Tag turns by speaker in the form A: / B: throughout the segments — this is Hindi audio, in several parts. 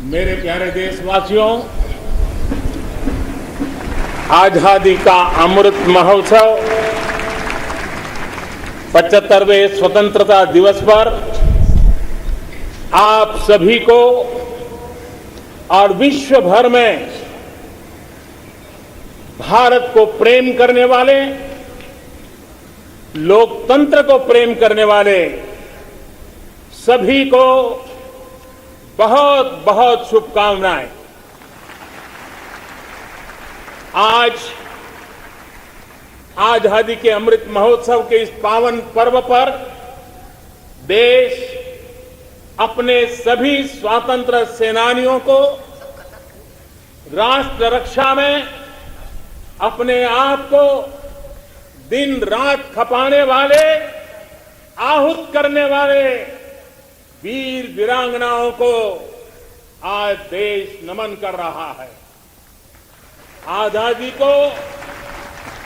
A: मेरे प्यारे देशवासियों, आजादी का अमृत महोत्सव 75वें स्वतंत्रता दिवस पर आप सभी को और विश्व भर में भारत को प्रेम करने वाले, लोकतंत्र को प्रेम करने वाले सभी को बहुत बहुत शुभकामनाएं। आज आजादी के अमृत महोत्सव के इस पावन पर्व पर देश अपने सभी स्वतंत्र सेनानियों को राष्ट्र रक्षा में अपने आप को दिन रात खपाने वाले, आहूत करने वाले वीर वीरांगनाओं को आज देश नमन कर रहा है। आजादी को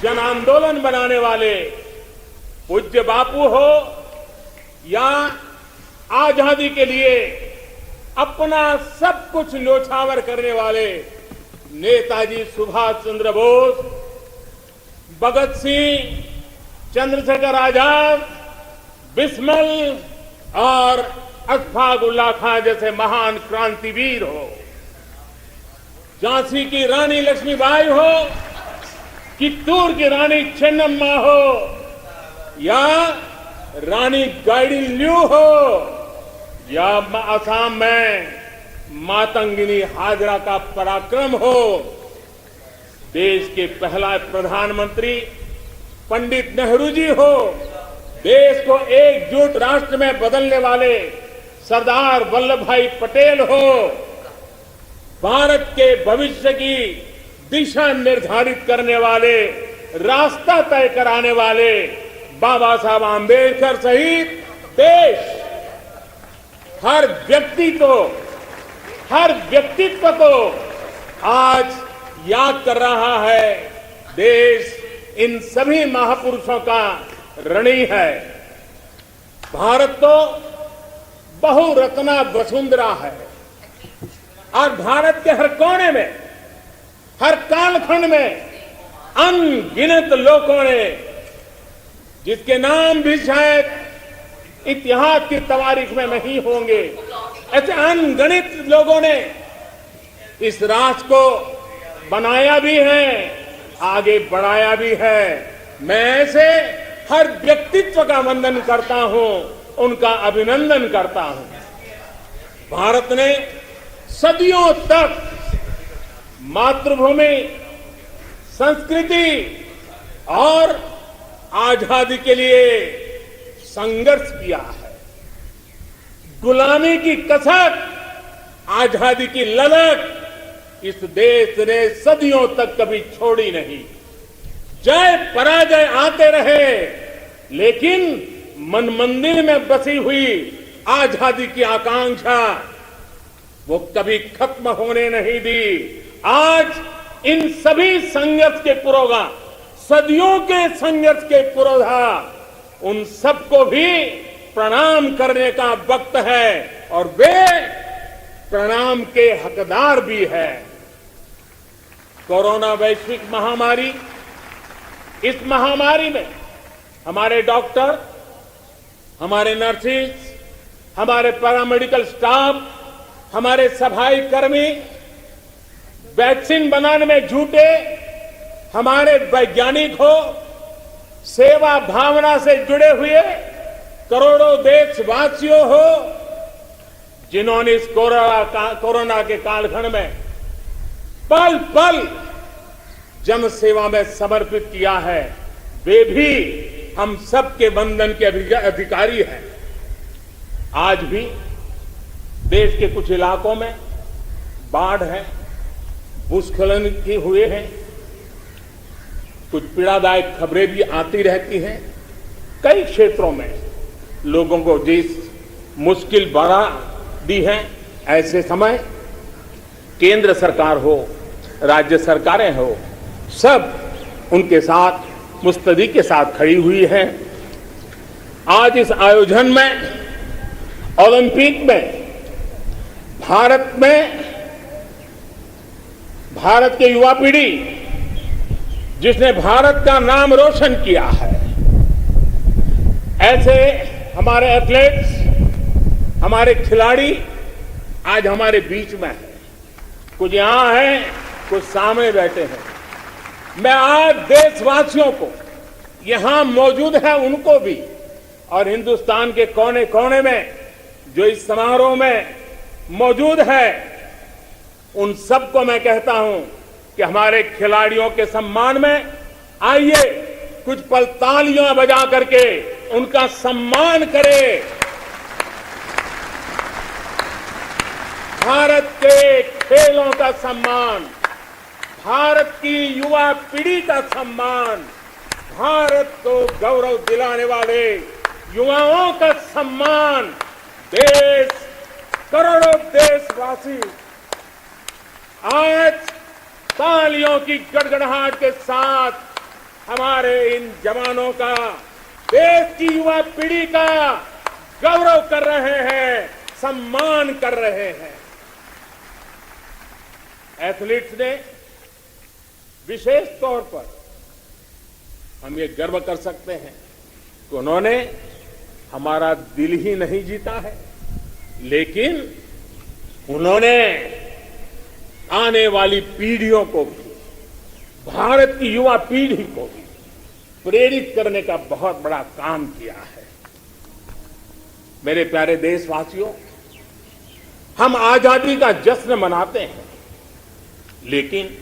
A: जन आंदोलन बनाने वाले पूज्य बापू हो या आजादी के लिए अपना सब कुछ न्योछावर करने वाले नेताजी सुभाष चंद्र बोस, भगत सिंह, चंद्रशेखर आजाद, बिस्मिल और अशफाक उल्लाह खां जैसे महान क्रांतिवीर हो, झांसी की रानी लक्ष्मीबाई हो, कित्तूर की रानी चेन्नम्मा हो या रानी गाइडिनल्यू हो या असम में मातंगिनी हाजरा का पराक्रम हो, देश के पहला प्रधानमंत्री पंडित नेहरू जी हो, देश को एकजुट राष्ट्र में बदलने वाले सरदार वल्लभ भाई पटेल हो, भारत के भविष्य की दिशा निर्धारित करने वाले, रास्ता तय कराने वाले बाबा साहब आंबेडकर सहित देश हर व्यक्तित्व को आज याद कर रहा है। देश इन सभी महापुरुषों का ऋणी है। भारत तो बहुरत्ना वसुंधरा है और भारत के हर कोने में, हर कालखंड में अनगिनत लोगों ने, जिसके नाम भी शायद इतिहास की तवारीख में नहीं होंगे, ऐसे अनगिनत लोगों ने इस राष्ट्र को बनाया भी है, आगे बढ़ाया भी है। मैं ऐसे हर व्यक्तित्व का वंदन करता हूं, उनका अभिनंदन करता हूं। भारत ने सदियों तक मातृभूमि, संस्कृति और आजादी के लिए संघर्ष किया है। गुलामी की कसक, आजादी की ललक इस देश ने सदियों तक कभी छोड़ी नहीं। जय पराजय आते रहे, लेकिन मन मंदिर में बसी हुई आजादी की आकांक्षा वो कभी खत्म होने नहीं दी। आज इन सभी संघर्ष के पुरोधा, सदियों के संघर्ष के पुरोधा, उन सबको भी प्रणाम करने का वक्त है और वे प्रणाम के हकदार भी है। कोरोना वैश्विक महामारी, इस महामारी में हमारे डॉक्टर, हमारे नर्सेज, हमारे पैरामेडिकल स्टाफ, हमारे सफाई कर्मी वैक्सीन बनाने में जुटे, हमारे वैज्ञानिक हो, सेवा भावना से जुड़े हुए करोड़ों देशवासियों हो, जिन्होंने इस कोरोना के कालखंड में पल पल जन सेवा में समर्पित किया है, वे भी हम सबके वंदन के अधिकारी हैं। आज भी देश के कुछ इलाकों में बाढ़ है, भूस्खलन की हुए हैं, कुछ पीड़ादायक खबरें भी आती रहती हैं। कई क्षेत्रों में लोगों को जिस मुश्किल बढ़ा दी है, ऐसे समय केंद्र सरकार हो, राज्य सरकारें हो, सब उनके साथ मुस्तैदी के साथ खड़ी हुई है। आज इस आयोजन में, ओलंपिक में भारत में भारत की युवा पीढ़ी जिसने भारत का नाम रोशन किया है, ऐसे हमारे एथलीट्स, हमारे खिलाड़ी आज हमारे बीच में है। कुछ यहां है, कुछ सामने बैठे हैं। मैं आज देशवासियों को, यहां मौजूद है उनको भी, और हिंदुस्तान के कोने कोने में जो इस समारोह में मौजूद है, उन सबको मैं कहता हूं कि हमारे खिलाड़ियों के सम्मान में आइए कुछ पल तालियां बजा करके उनका सम्मान करें। भारत के खेलों का सम्मान, भारत की युवा पीढ़ी का सम्मान, भारत को गौरव दिलाने वाले युवाओं का सम्मान, देश, करोड़ों देशवासी आज तालियों की गड़गड़ाहट के साथ हमारे इन जवानों का, देश की युवा पीढ़ी का गौरव कर रहे हैं, सम्मान कर रहे हैं। एथलीट्स ने विशेष तौर पर हम ये गर्व कर सकते हैं कि उन्होंने हमारा दिल ही नहीं जीता है, लेकिन उन्होंने आने वाली पीढ़ियों को भी, भारत की युवा पीढ़ी को भी प्रेरित करने का बहुत बड़ा काम किया है। मेरे प्यारे देशवासियों, हम आजादी का जश्न मनाते हैं, लेकिन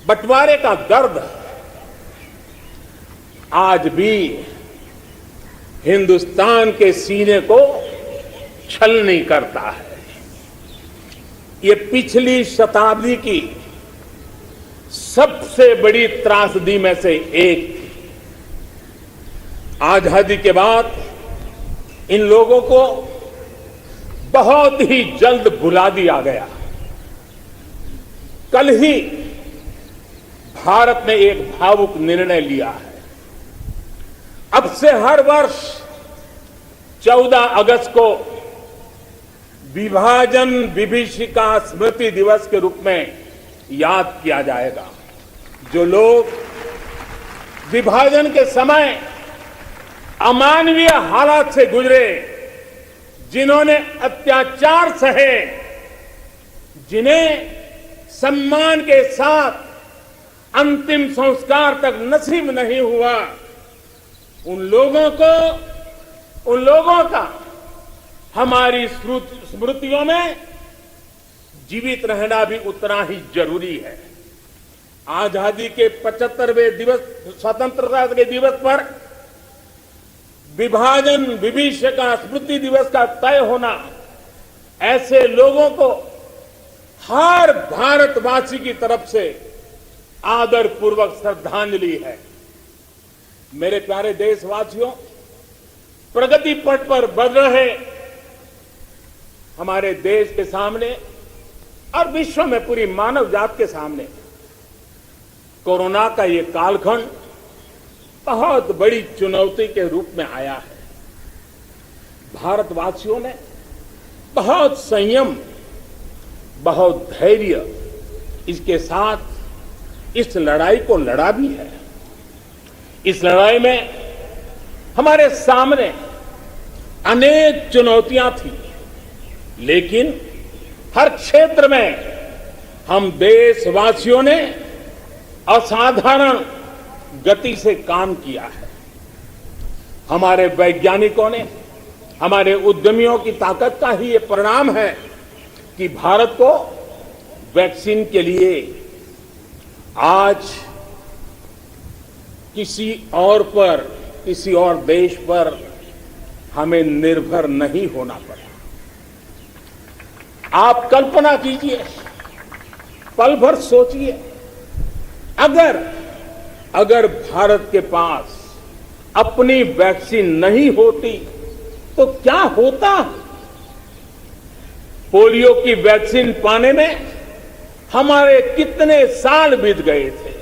A: बंटवारे का दर्द आज भी हिंदुस्तान के सीने को छलनी करता है। ये पिछली शताब्दी की सबसे बड़ी त्रासदी में से एक थी। आजादी के बाद इन लोगों को बहुत ही जल्द भुला दिया गया। कल ही भारत ने एक भावुक निर्णय लिया है। अब से हर वर्ष 14 अगस्त को विभाजन विभीषिका स्मृति दिवस के रूप में याद किया जाएगा। जो लोग विभाजन के समय अमानवीय हालात से गुजरे, जिन्होंने अत्याचार सहे, जिन्हें सम्मान के साथ अंतिम संस्कार तक नसीब नहीं हुआ, उन लोगों का हमारी स्मृतियों में जीवित रहना भी उतना ही जरूरी है। आजादी के 75वें दिवस, स्वतंत्रता के दिवस पर विभाजन विभीषिका स्मृति दिवस का तय होना ऐसे लोगों को हर भारतवासी की तरफ से आदरपूर्वक श्रद्धांजलि है। मेरे प्यारे देशवासियों, प्रगति पथ पर बढ़ रहे हमारे देश के सामने और विश्व में पूरी मानव जात के सामने कोरोना का ये कालखंड बहुत बड़ी चुनौती के रूप में आया है। भारतवासियों ने बहुत संयम, बहुत धैर्य इसके साथ इस लड़ाई को लड़ा भी है। इस लड़ाई में हमारे सामने अनेक चुनौतियां थी, लेकिन हर क्षेत्र में हम देशवासियों ने असाधारण गति से काम किया है। हमारे वैज्ञानिकों ने, हमारे उद्यमियों की ताकत का ही ये परिणाम है कि भारत को वैक्सीन के लिए आज किसी और देश पर हमें निर्भर नहीं होना पड़ा। आप कल्पना कीजिए, पल भर सोचिए, अगर भारत के पास अपनी वैक्सीन नहीं होती तो क्या होता। पोलियो की वैक्सीन पाने में हमारे कितने साल बीत गए थे।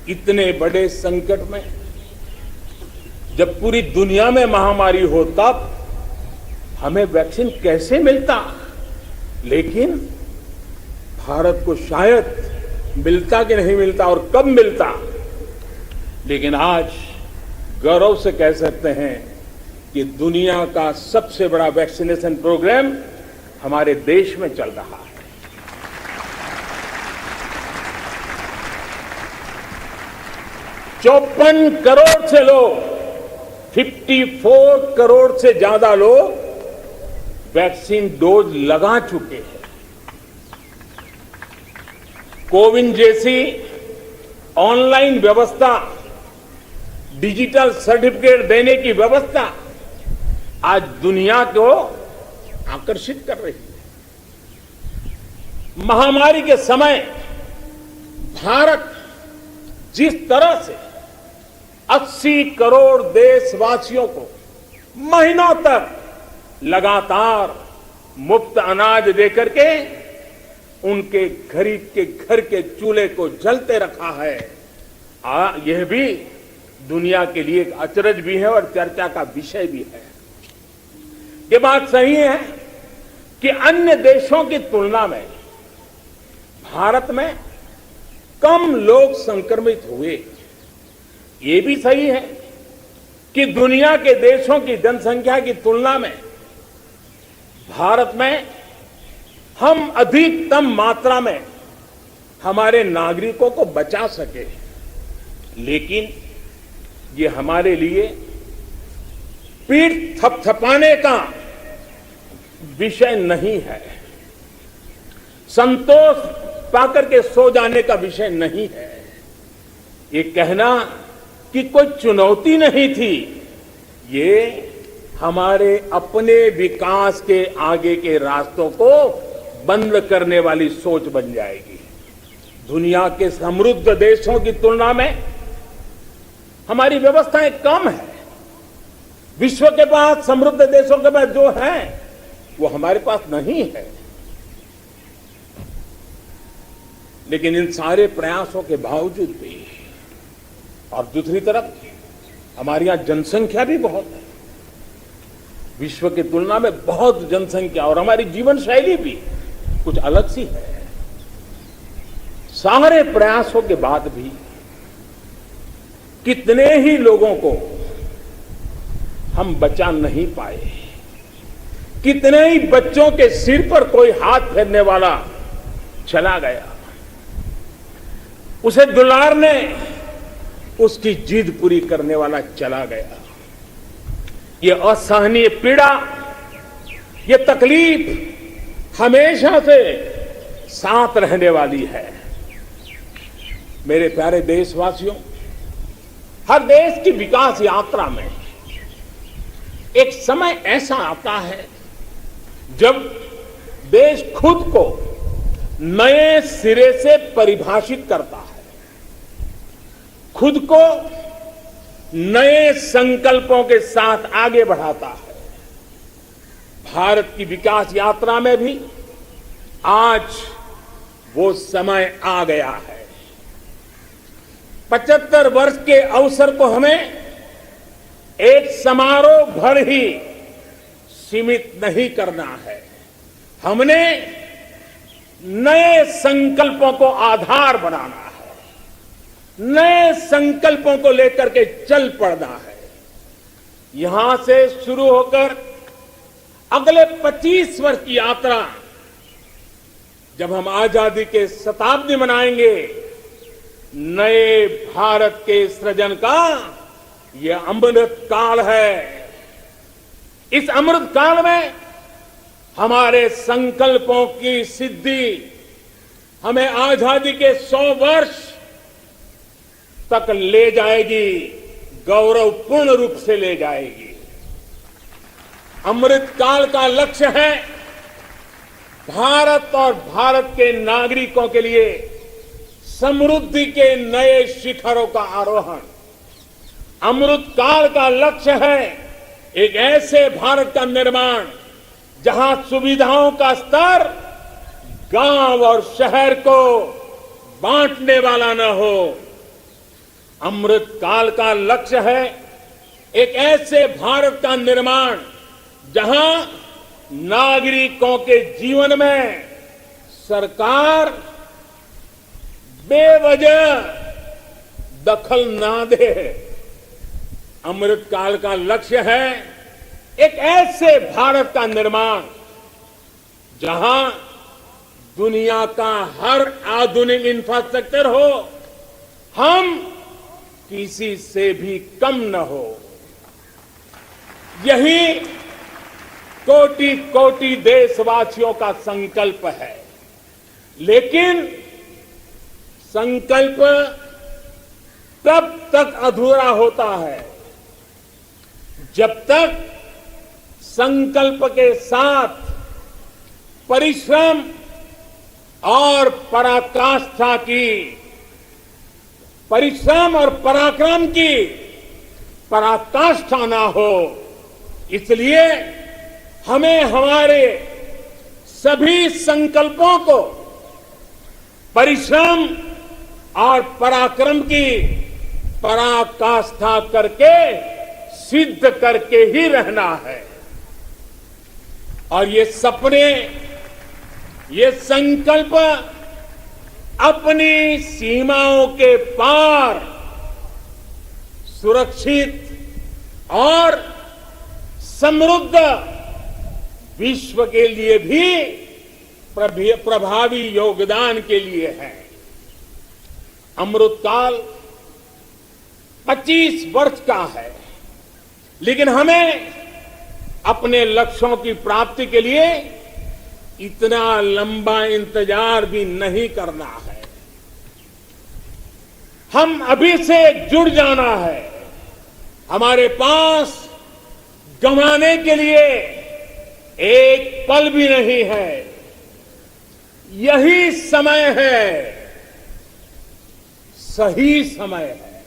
A: इतने बड़े संकट में जब पूरी दुनिया में महामारी हो, तब हमें वैक्सीन कैसे मिलता, लेकिन भारत को शायद मिलता कि नहीं मिलता और कब मिलता, लेकिन आज गौरव से कह सकते हैं कि दुनिया का सबसे बड़ा वैक्सीनेशन प्रोग्राम हमारे देश में चल रहा है। 54 करोड़ से लोग, 54 करोड़ से ज्यादा लोग वैक्सीन डोज लगा चुके हैं। कोविन जैसी ऑनलाइन व्यवस्था, डिजिटल सर्टिफिकेट देने की व्यवस्था आज दुनिया को आकर्षित कर रही है। महामारी के समय भारत जिस तरह से 80 करोड़ देशवासियों को महीनों तक लगातार मुफ्त अनाज देकर के उनके गरीब के घर के चूल्हे को जलते रखा है, यह भी दुनिया के लिए एक अचरज भी है और चर्चा का विषय भी है। ये बात सही है कि अन्य देशों की तुलना में भारत में कम लोग संक्रमित हुए। ये भी सही है कि दुनिया के देशों की जनसंख्या की तुलना में भारत में हम अधिकतम मात्रा में हमारे नागरिकों को बचा सके, लेकिन ये हमारे लिए पीठ थपथपाने का विषय नहीं है, संतोष पाकर के सो जाने का विषय नहीं है। ये कहना कि कोई चुनौती नहीं थी, ये हमारे अपने विकास के आगे के रास्तों को बंद करने वाली सोच बन जाएगी। दुनिया के समृद्ध देशों की तुलना में हमारी व्यवस्थाएं कम है। विश्व के पास, समृद्ध देशों के पास जो है वो हमारे पास नहीं है। लेकिन इन सारे प्रयासों के बावजूद भी, और दूसरी तरफ हमारे यहां जनसंख्या भी बहुत है, विश्व की तुलना में बहुत जनसंख्या, और हमारी जीवन शैली भी कुछ अलग सी है। सारे प्रयासों के बाद भी कितने ही लोगों को हम बचा नहीं पाए, कितने ही बच्चों के सिर पर कोई हाथ फेरने वाला चला गया, उसे दुलारने, उसकी जिद पूरी करने वाला चला गया। ये असहनीय पीड़ा, ये तकलीफ हमेशा से साथ रहने वाली है। मेरे प्यारे देशवासियों, हर देश की विकास यात्रा में एक समय ऐसा आता है जब देश खुद को नए सिरे से परिभाषित करता है, खुद को नए संकल्पों के साथ आगे बढ़ाता है। भारत की विकास यात्रा में भी आज वो समय आ गया है। 75 वर्ष के अवसर को हमें एक समारोह भर ही सीमित नहीं करना है। हमने नए संकल्पों को आधार बनाना है, नए संकल्पों को लेकर के चल पड़ना है। यहां से शुरू होकर अगले 25 वर्ष की यात्रा, जब हम आजादी के शताब्दी मनाएंगे, नए भारत के सृजन का यह अमृत काल है। इस अमृत काल में हमारे संकल्पों की सिद्धि हमें आजादी के 100 वर्ष तक ले जाएगी, गौरवपूर्ण रूप से ले जाएगी। अमृत काल का लक्ष्य है भारत और भारत के नागरिकों के लिए समृद्धि के नए शिखरों का आरोहण। अमृत काल का लक्ष्य है एक ऐसे भारत का निर्माण जहां सुविधाओं का स्तर गांव और शहर को बांटने वाला न हो। अमृत काल का लक्ष्य है एक ऐसे भारत का निर्माण जहां नागरिकों के जीवन में सरकार बेवजह दखल ना दे। अमृतकाल का लक्ष्य है एक ऐसे भारत का निर्माण जहां दुनिया का हर आधुनिक इंफ्रास्ट्रक्चर हो, हम किसी से भी कम न हो। यही कोटि कोटि देशवासियों का संकल्प है। लेकिन संकल्प तब तक अधूरा होता है जब तक संकल्प के साथ परिश्रम और पराकाष्ठा की, परिश्रम और पराक्रम की पराकाष्ठा ना हो। इसलिए हमें हमारे सभी संकल्पों को परिश्रम और पराक्रम की पराकाष्ठा करके सिद्ध करके ही रहना है। और ये सपने, ये संकल्प अपनी सीमाओं के पार सुरक्षित और समृद्ध विश्व के लिए भी प्रभावी योगदान के लिए है। अमृतकाल 25 वर्ष का है, लेकिन हमें अपने लक्ष्यों की प्राप्ति के लिए इतना लंबा इंतजार भी नहीं करना है। हम अभी से जुड़ जाना है। हमारे पास गंवाने के लिए एक पल भी नहीं है। यही समय है, सही समय है।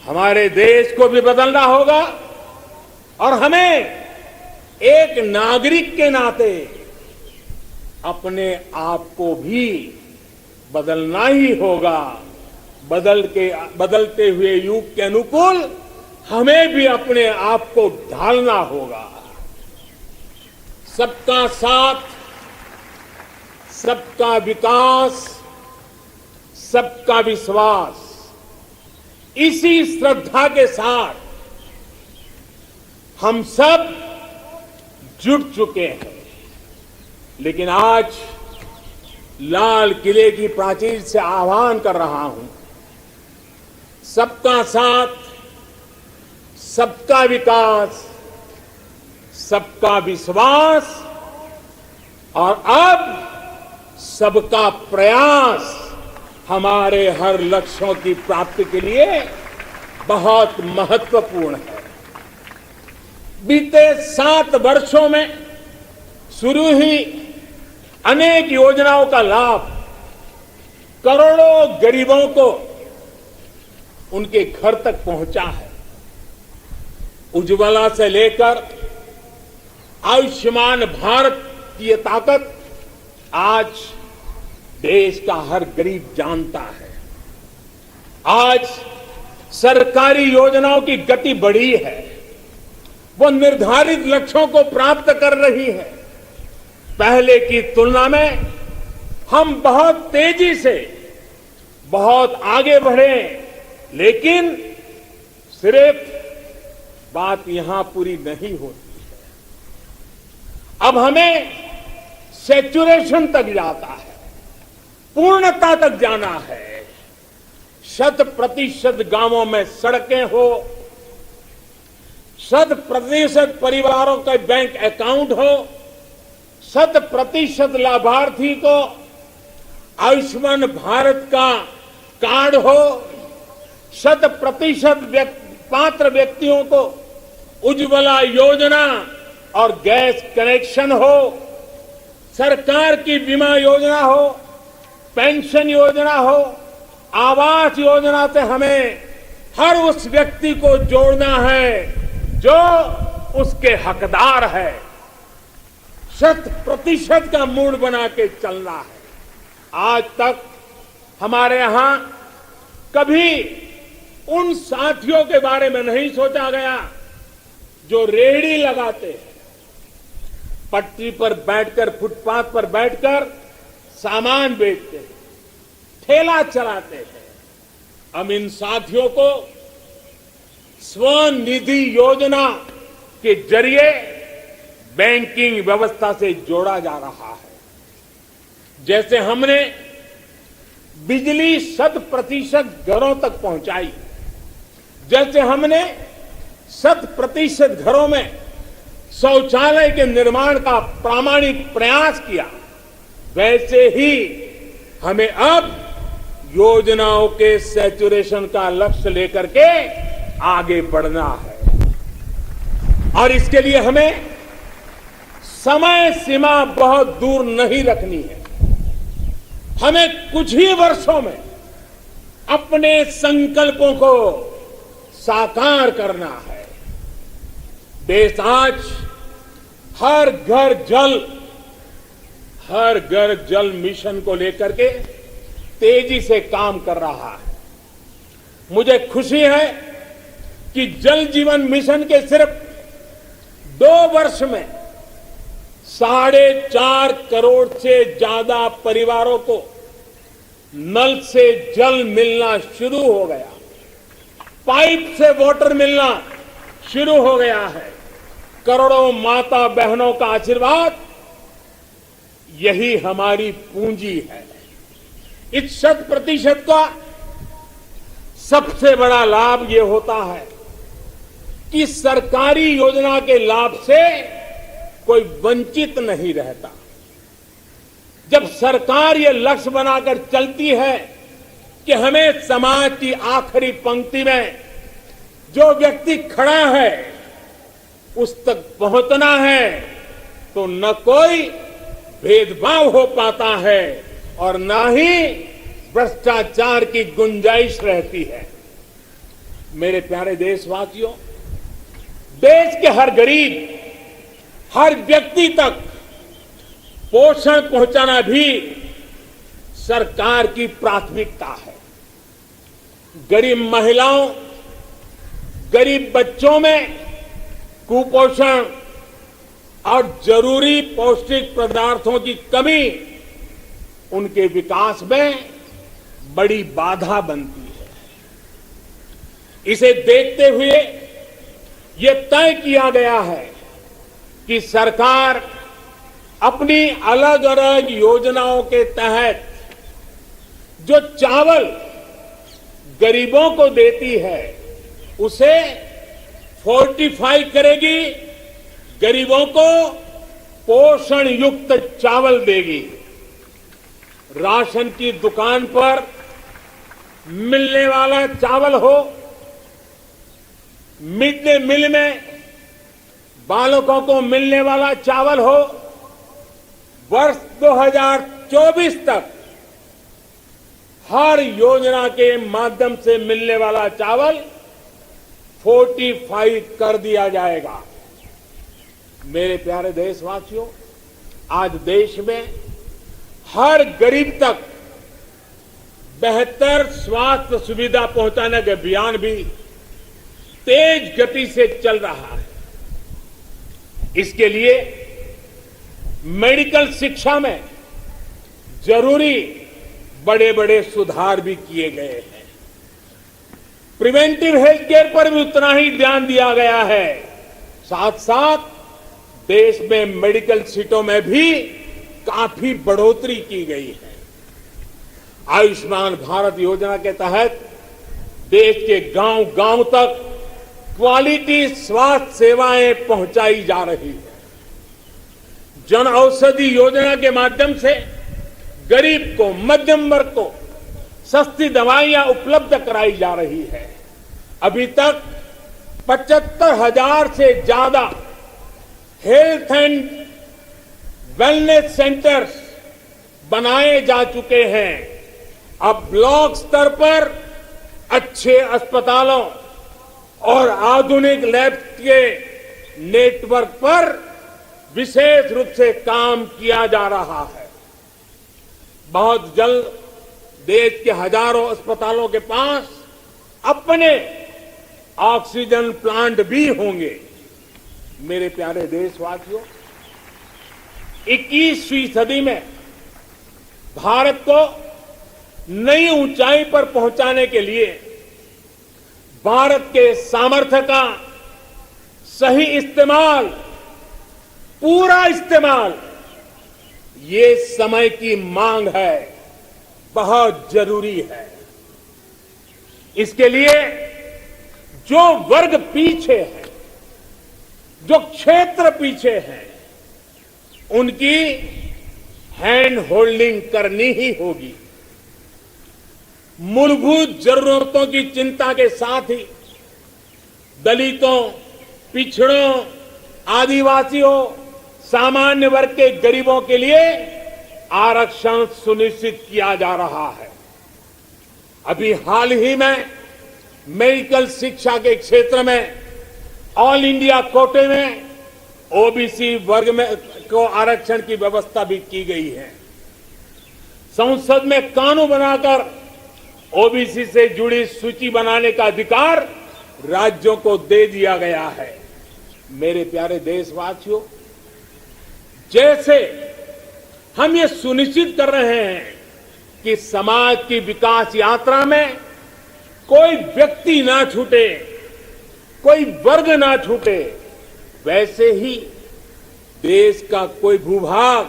A: हमारे देश को भी बदलना होगा और हमें एक नागरिक के नाते अपने आप को भी बदलना ही होगा। बदलते हुए युग के अनुकूल हमें भी अपने आप को ढालना होगा। सबका साथ, सबका विकास, सबका विश्वास, इसी श्रद्धा के साथ हम सब जुट चुके हैं। लेकिन आज लाल किले की प्राचीर से आह्वान कर रहा हूं, सबका साथ, सबका विकास, सबका विश्वास और अब सबका प्रयास हमारे हर लक्ष्यों की प्राप्ति के लिए बहुत महत्वपूर्ण है। बीते 7 वर्षों में शुरू हुई अनेक योजनाओं का लाभ करोड़ों गरीबों को उनके घर तक पहुंचा है। उज्ज्वला से लेकर आयुष्मान भारत की ये ताकत आज देश का हर गरीब जानता है। आज सरकारी योजनाओं की गति बढ़ी है, वो निर्धारित लक्ष्यों को प्राप्त कर रही है। पहले की तुलना में हम बहुत तेजी से बहुत आगे बढ़े, लेकिन सिर्फ बात यहां पूरी नहीं होती है। अब हमें सैचुरेशन तक जाता है, पूर्णता तक जाना है। 100% गांवों में सड़कें हो, 100% परिवारों का बैंक अकाउंट हो, 100% लाभार्थी को आयुष्मान भारत का कार्ड हो, 100% पात्र व्यक्तियों को उज्ज्वला योजना और गैस कनेक्शन हो, सरकार की बीमा योजना हो, पेंशन योजना हो, आवास योजना से हमें हर उस व्यक्ति को जोड़ना है जो उसके हकदार है। 100% का मूड बना के चलना है। आज तक हमारे यहां कभी उन साथियों के बारे में नहीं सोचा गया जो रेहड़ी लगाते हैं, पटरी पर बैठकर, फुटपाथ पर बैठकर सामान बेचते हैं, ठेला चलाते हैं, हम इन साथियों को स्वनिधि योजना के जरिए बैंकिंग व्यवस्था से जोड़ा जा रहा है। जैसे हमने बिजली 100% घरों तक पहुंचाई, जैसे हमने 100% घरों में शौचालय के निर्माण का प्रामाणिक प्रयास किया, वैसे ही हमें अब योजनाओं के सैचुरेशन का लक्ष्य लेकर के आगे बढ़ना है। और इसके लिए हमें समय सीमा बहुत दूर नहीं रखनी है। हमें कुछ ही वर्षों में अपने संकल्पों को साकार करना है। देश आज हर घर जल मिशन को लेकर के तेजी से काम कर रहा है। मुझे खुशी है कि जल जीवन मिशन के सिर्फ 2 वर्ष में 4.5 करोड़ से ज्यादा परिवारों को नल से जल मिलना शुरू हो गया, पाइप से वाटर मिलना शुरू हो गया है। करोड़ों माता बहनों का आशीर्वाद, यही हमारी पूंजी है। इस 100% का सबसे बड़ा लाभ ये होता है कि सरकारी योजना के लाभ से कोई वंचित नहीं रहता। जब सरकार ये लक्ष्य बनाकर चलती है कि हमें समाज की आखिरी पंक्ति में जो व्यक्ति खड़ा है उस तक पहुंचना है, तो न कोई भेदभाव हो पाता है और न ही भ्रष्टाचार की गुंजाइश रहती है। मेरे प्यारे देशवासियों, देश के हर गरीब, हर व्यक्ति तक पोषण पहुंचाना भी सरकार की प्राथमिकता है। गरीब महिलाओं, गरीब बच्चों में कुपोषण और जरूरी पौष्टिक पदार्थों की कमी उनके विकास में बड़ी बाधा बनती है। इसे देखते हुए ये तय किया गया है कि सरकार अपनी अलग अलग योजनाओं के तहत जो चावल गरीबों को देती है उसे फोर्टिफाई करेगी, गरीबों को पोषण युक्त चावल देगी। राशन की दुकान पर मिलने वाला चावल हो, मिड डे मील में बालकों को मिलने वाला चावल हो, वर्ष 2024 तक हर योजना के माध्यम से मिलने वाला चावल फोर्टिफाई कर दिया जाएगा। मेरे प्यारे देशवासियों, आज देश में हर गरीब तक बेहतर स्वास्थ्य सुविधा पहुंचाने का अभियान भी तेज गति से चल रहा है। इसके लिए मेडिकल शिक्षा में जरूरी बड़े बड़े सुधार भी किए गए हैं। प्रिवेंटिव हेल्थ केयर पर भी उतना ही ध्यान दिया गया है। साथ साथ देश में मेडिकल सीटों में भी काफी बढ़ोतरी की गई है। आयुष्मान भारत योजना के तहत देश के गांव-गांव तक क्वालिटी स्वास्थ्य सेवाएं पहुंचाई जा रही है। जन औषधि योजना के माध्यम से गरीब को, मध्यम वर्ग को सस्ती दवाइयां उपलब्ध कराई जा रही है। अभी तक 75,000 से ज्यादा हेल्थ एंड वेलनेस सेंटर्स बनाए जा चुके हैं। अब ब्लॉक स्तर पर अच्छे अस्पतालों और आधुनिक लैब के नेटवर्क पर विशेष रूप से काम किया जा रहा है। बहुत जल्द देश के हजारों अस्पतालों के पास अपने ऑक्सीजन प्लांट भी होंगे। मेरे प्यारे देशवासियों, 21वीं सदी में भारत को नई ऊंचाई पर पहुंचाने के लिए भारत के सामर्थ्य का सही इस्तेमाल, पूरा इस्तेमाल, ये समय की मांग है, बहुत जरूरी है। इसके लिए जो वर्ग पीछे है, जो क्षेत्र पीछे है, उनकी हैंड होल्डिंग करनी ही होगी। मूलभूत जरूरतों की चिंता के साथ ही दलितों, पिछड़ों, आदिवासियों, सामान्य वर्ग के गरीबों के लिए आरक्षण सुनिश्चित किया जा रहा है। अभी हाल ही में मेडिकल शिक्षा के क्षेत्र में ऑल इंडिया कोटे में ओबीसी वर्ग में को आरक्षण की व्यवस्था भी की गई है। संसद में कानून बनाकर ओबीसी से जुड़ी सूची बनाने का अधिकार राज्यों को दे दिया गया है। मेरे प्यारे देशवासियों, जैसे हम ये सुनिश्चित कर रहे हैं कि समाज की विकास यात्रा में कोई व्यक्ति ना छूटे, कोई वर्ग ना छूटे, वैसे ही देश का कोई भूभाग,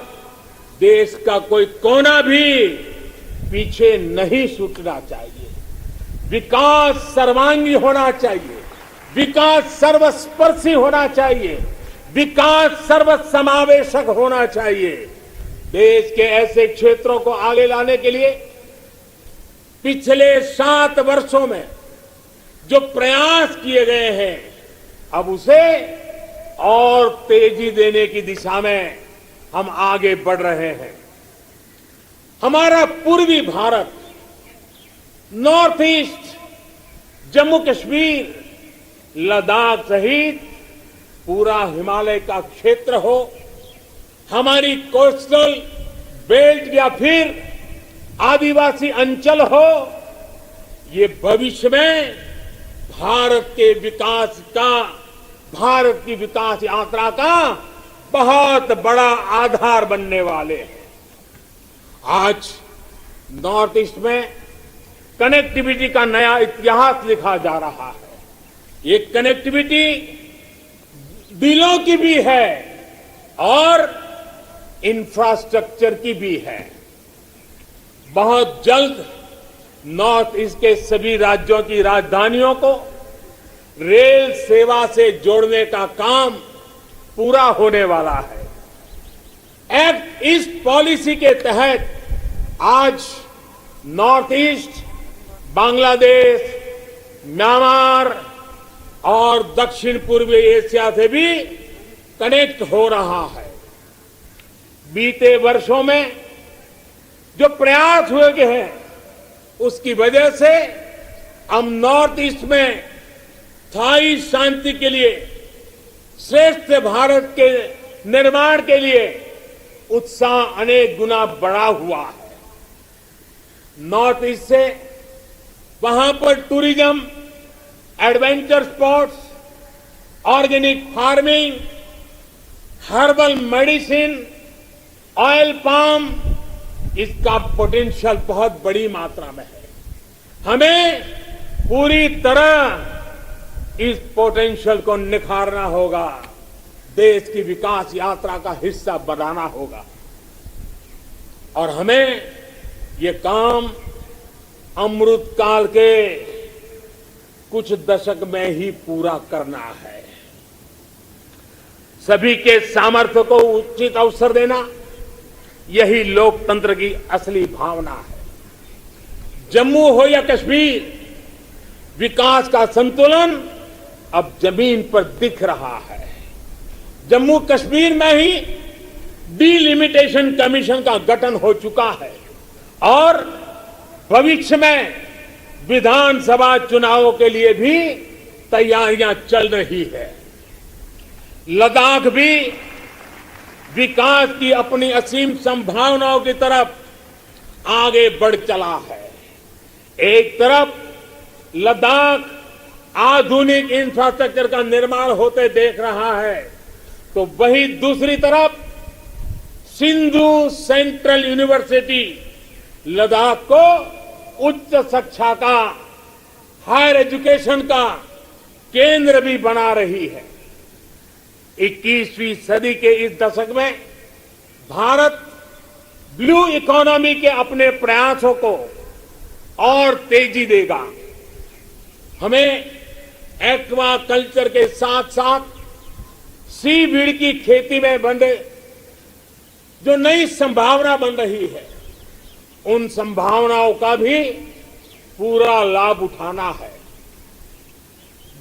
A: देश का कोई कोना भी पीछे नहीं छूटना चाहिए। विकास सर्वांगी होना चाहिए, विकास सर्वस्पर्शी होना चाहिए, विकास सर्वसमावेशक होना चाहिए। देश के ऐसे क्षेत्रों को आगे लाने के लिए पिछले 7 वर्षों में जो प्रयास किए गए हैं, अब उसे और तेजी देने की दिशा में हम आगे बढ़ रहे हैं। हमारा पूर्वी भारत, नॉर्थ ईस्ट, जम्मू कश्मीर, लद्दाख सहित पूरा हिमालय का क्षेत्र हो, हमारी कोस्टल बेल्ट या फिर आदिवासी अंचल हो, ये भविष्य में भारत के विकास का, भारत की विकास यात्रा का बहुत बड़ा आधार बनने वाले हैं। आज नॉर्थ ईस्ट में कनेक्टिविटी का नया इतिहास लिखा जा रहा है। ये कनेक्टिविटी दिलों की भी है और इंफ्रास्ट्रक्चर की भी है। बहुत जल्द नॉर्थ ईस्ट के सभी राज्यों की राजधानियों को रेल सेवा से जोड़ने का काम पूरा होने वाला है। एक्ट ईस्ट पॉलिसी के तहत आज नॉर्थ ईस्ट, बांग्लादेश, म्यांमार और दक्षिण पूर्वी एशिया से भी कनेक्ट हो रहा है। बीते वर्षों में जो प्रयास हुए हैं, उसकी वजह से हम नॉर्थ ईस्ट में स्थायी शांति के लिए, श्रेष्ठ भारत के निर्माण के लिए उत्साह अनेक गुना बढ़ा हुआ है। नॉर्थ ईस्ट से वहां पर tourism, adventure sports, organic farming, herbal medicine, oil palm, इसका पोटेंशियल बहुत बड़ी मात्रा में है। हमें पूरी तरह इस पोटेंशियल को निखारना होगा, देश की विकास यात्रा का हिस्सा बनाना होगा और हमें ये काम अमृत काल के कुछ दशक में ही पूरा करना है। सभी के सामर्थ्य को उचित अवसर देना, यही लोकतंत्र की असली भावना है। जम्मू हो या कश्मीर, विकास का संतुलन अब जमीन पर दिख रहा है। जम्मू कश्मीर में ही डिलिमिटेशन कमीशन का गठन हो चुका है और भविष्य में विधानसभा चुनावों के लिए भी तैयारियां चल रही है। लद्दाख भी विकास की अपनी असीम संभावनाओं की तरफ आगे बढ़ चला है। एक तरफ लद्दाख आधुनिक इंफ्रास्ट्रक्चर का निर्माण होते देख रहा है, तो वहीं दूसरी तरफ सिंधु सेंट्रल यूनिवर्सिटी लद्दाख को उच्च शिक्षा का, हायर एजुकेशन का केंद्र भी बना रही है। 21वीं सदी के इस दशक में भारत ब्लू इकोनॉमी के अपने प्रयासों को और तेजी देगा। हमें एक्वा कल्चर के साथ साथ सीवीड की खेती में बने जो नई संभावना बन रही है, उन संभावनाओं का भी पूरा लाभ उठाना है।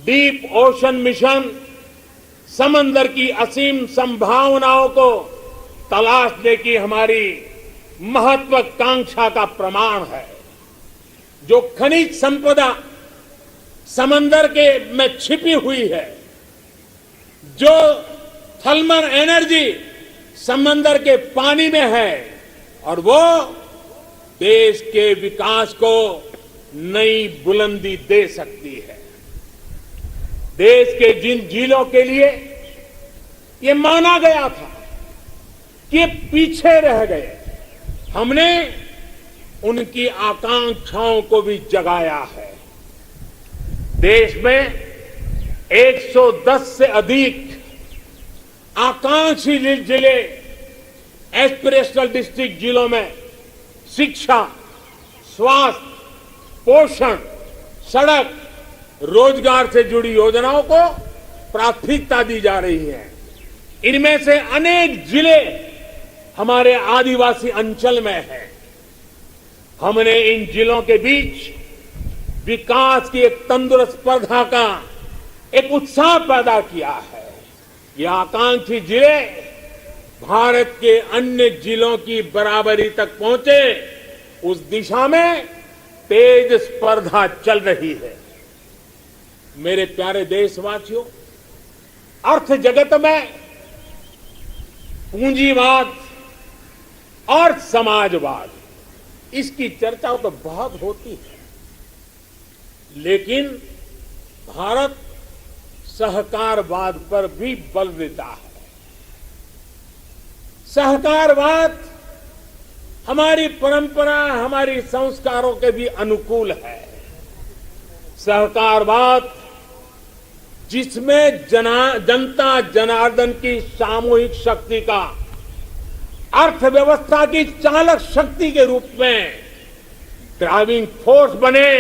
A: डीप ओशन मिशन समंदर की असीम संभावनाओं को तलाशने की हमारी महत्वाकांक्षा का प्रमाण है। जो खनिज संपदा समंदर के में छिपी हुई है, जो थर्मल एनर्जी समंदर के पानी में है, और वो देश के विकास को नई बुलंदी दे सकती है। देश के जिन जिलों के लिए ये माना गया था कि ये पीछे रह गए, हमने उनकी आकांक्षाओं को भी जगाया है। देश में 110 से अधिक आकांक्षी जिले, एस्पिरेशनल डिस्ट्रिक्ट जिलों में शिक्षा, स्वास्थ्य, पोषण, सड़क, रोजगार से जुड़ी योजनाओं को प्राथमिकता दी जा रही है। इनमें से अनेक जिले हमारे आदिवासी अंचल में हैं। हमने इन जिलों के बीच विकास की एक तंदुरुस्त स्पर्धा का एक उत्साह पैदा किया है। ये आकांक्षी जिले भारत के अन्य जिलों की बराबरी तक पहुंचे, उस दिशा में तेज स्पर्धा चल रही है। मेरे प्यारे देशवासियों, अर्थ जगत में पूंजीवाद और समाजवाद, इसकी चर्चा तो बहुत होती है, लेकिन भारत सहकारवाद पर भी बल देता है। सहकारवाद हमारी परंपरा, हमारी संस्कारों के भी अनुकूल है। सहकारवाद जिसमें जनता जनार्दन की सामूहिक शक्ति का अर्थव्यवस्था की चालक शक्ति के रूप में ड्राइविंग फोर्स बने,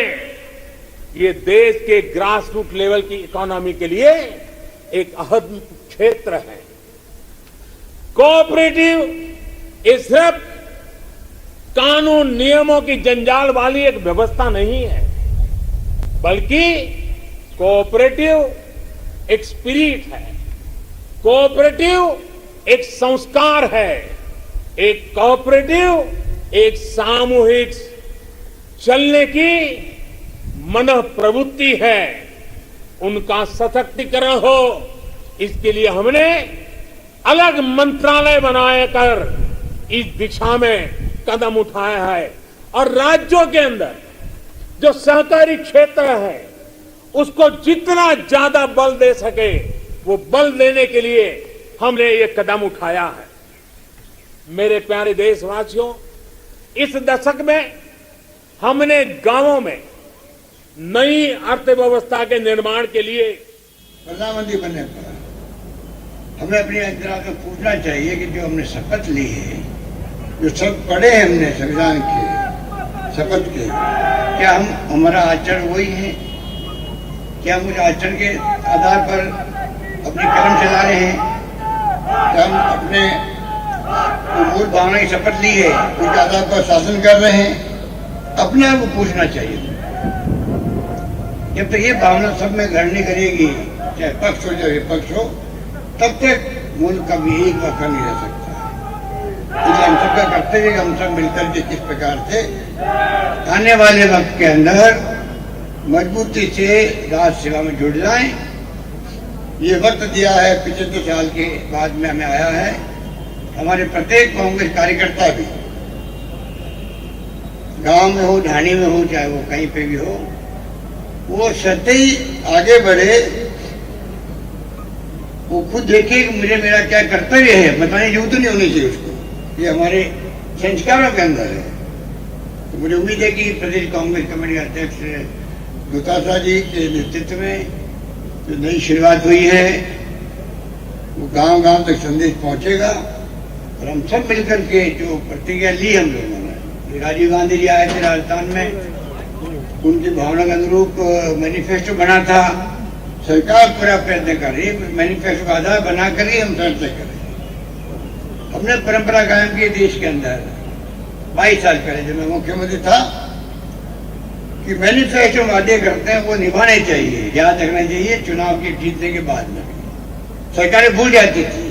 A: ये देश के ग्रासरूट लेवल की इकोनॉमी के लिए एक अहम क्षेत्र है। कोऑपरेटिव ये सिर्फ कानून नियमों की जंजाल वाली एक व्यवस्था नहीं है, बल्कि कोऑपरेटिव एक स्पिरिट है, कोऑपरेटिव एक संस्कार है, एक कोऑपरेटिव एक सामूहिक चलने की मन प्रवृत्ति है। उनका सशक्तिकरण हो, इसके लिए हमने अलग मंत्रालय बनाए कर इस दिशा में कदम उठाया है। और राज्यों के अंदर जो सहकारी क्षेत्र है, उसको जितना ज्यादा बल दे सके, वो बल देने के लिए हमने ये कदम उठाया है। मेरे प्यारे देशवासियों, इस दशक में हमने गांवों में नई अर्थव्यवस्था के निर्माण के लिए
B: प्रधानमंत्री बनने पर हमें अपनी अंतराल में पूछना चाहिए कि जो हमने शपथ ली है, जो सब पढ़े हैं हमने संविधान के शपथ के, क्या हमारा आचरण वही है? क्या हम उस आचरण के आधार पर अपनी कलम चला रहे हैं? क्या हम अपने मूल भावना की शपथ ली है, उसके आधार पर शासन कर रहे हैं? अपने आप को पूछना चाहिए। जब तक ये भावना सब में घर नहीं करेगी, चाहे पक्ष हो चाहे विपक्ष हो, तब तक मुल्क कभी एक मौका नहीं रह सकता है। इसलिए हम सबका कर्तव्य, हम सब मिलकर के किस प्रकार से आने वाले वक्त के अंदर मजबूती से राष्ट्र सेवा में जुड़ जाएं। ये वक्त दिया है 75 साल के बाद में हमें आया है। हमारे प्रत्येक कांग्रेस कार्यकर्ता भी गांव में हो, ढाणी में हो, चाहे वो कहीं पे भी हो, वो सतही आगे बढ़े वो खुद देखे कि मुझे मेरा क्या कर्तव्य है, बताने की जरूरत नहीं होनी चाहिए उसको, ये हमारे संस्कारों के अंदर है। तो मुझे उम्मीद है कि प्रदेश कांग्रेस कमेटी अध्यक्ष दुतासा जी के नेतृत्व में जो नई शुरुआत हुई है वो गांव गांव तक संदेश पहुंचेगा और हम सब मिलकर के जो प्रतिज्ञा ली हम लोगों ने, राजीव गांधी जी आए थे राजस्थान में, उनकी भावना के अनुरूप मैनिफेस्टो बना था, सरकार पूरा प्रयत्न कर रही है, मैनिफेस्टो का आधार बनाकर ही हम चर्चा करें। हमने परंपरा कायम की देश के अंदर 22 साल पहले जब मैं मुख्यमंत्री था कि मैनिफेस्टो वादे करते हैं वो निभाने चाहिए, याद रखना चाहिए चुनाव के जीतने के बाद में। सरकारें भूल जाती थी,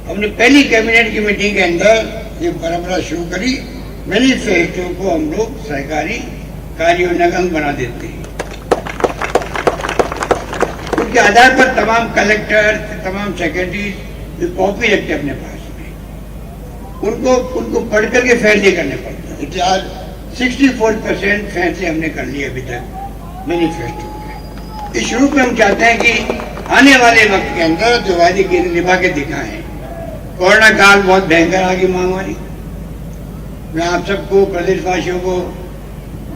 B: हमने पहली कैबिनेट की मीटिंग के अंदर ये परंपरा शुरू करी, मैनिफेस्टो को हम लोग सरकारी कार्य योजना का अंग बना देते हैं। उनके आधार पर तमाम कलेक्टर, तमाम सेक्रेटरी कॉपी रखते अपने पास में, उनको पढ़ करके फैसले करने पड़ते हैं। इसलिए आज 64% फैसले हमने कर लिए अभी तक मैनिफेस्टो में। इस रूप में हम चाहते हैं कि आने वाले वक्त के अंदर जो वादे की निभा के दिखाएं। कोरोना काल बहुत भयंकर आ गई महामारी, मैं आप सबको प्रदेशवासियों को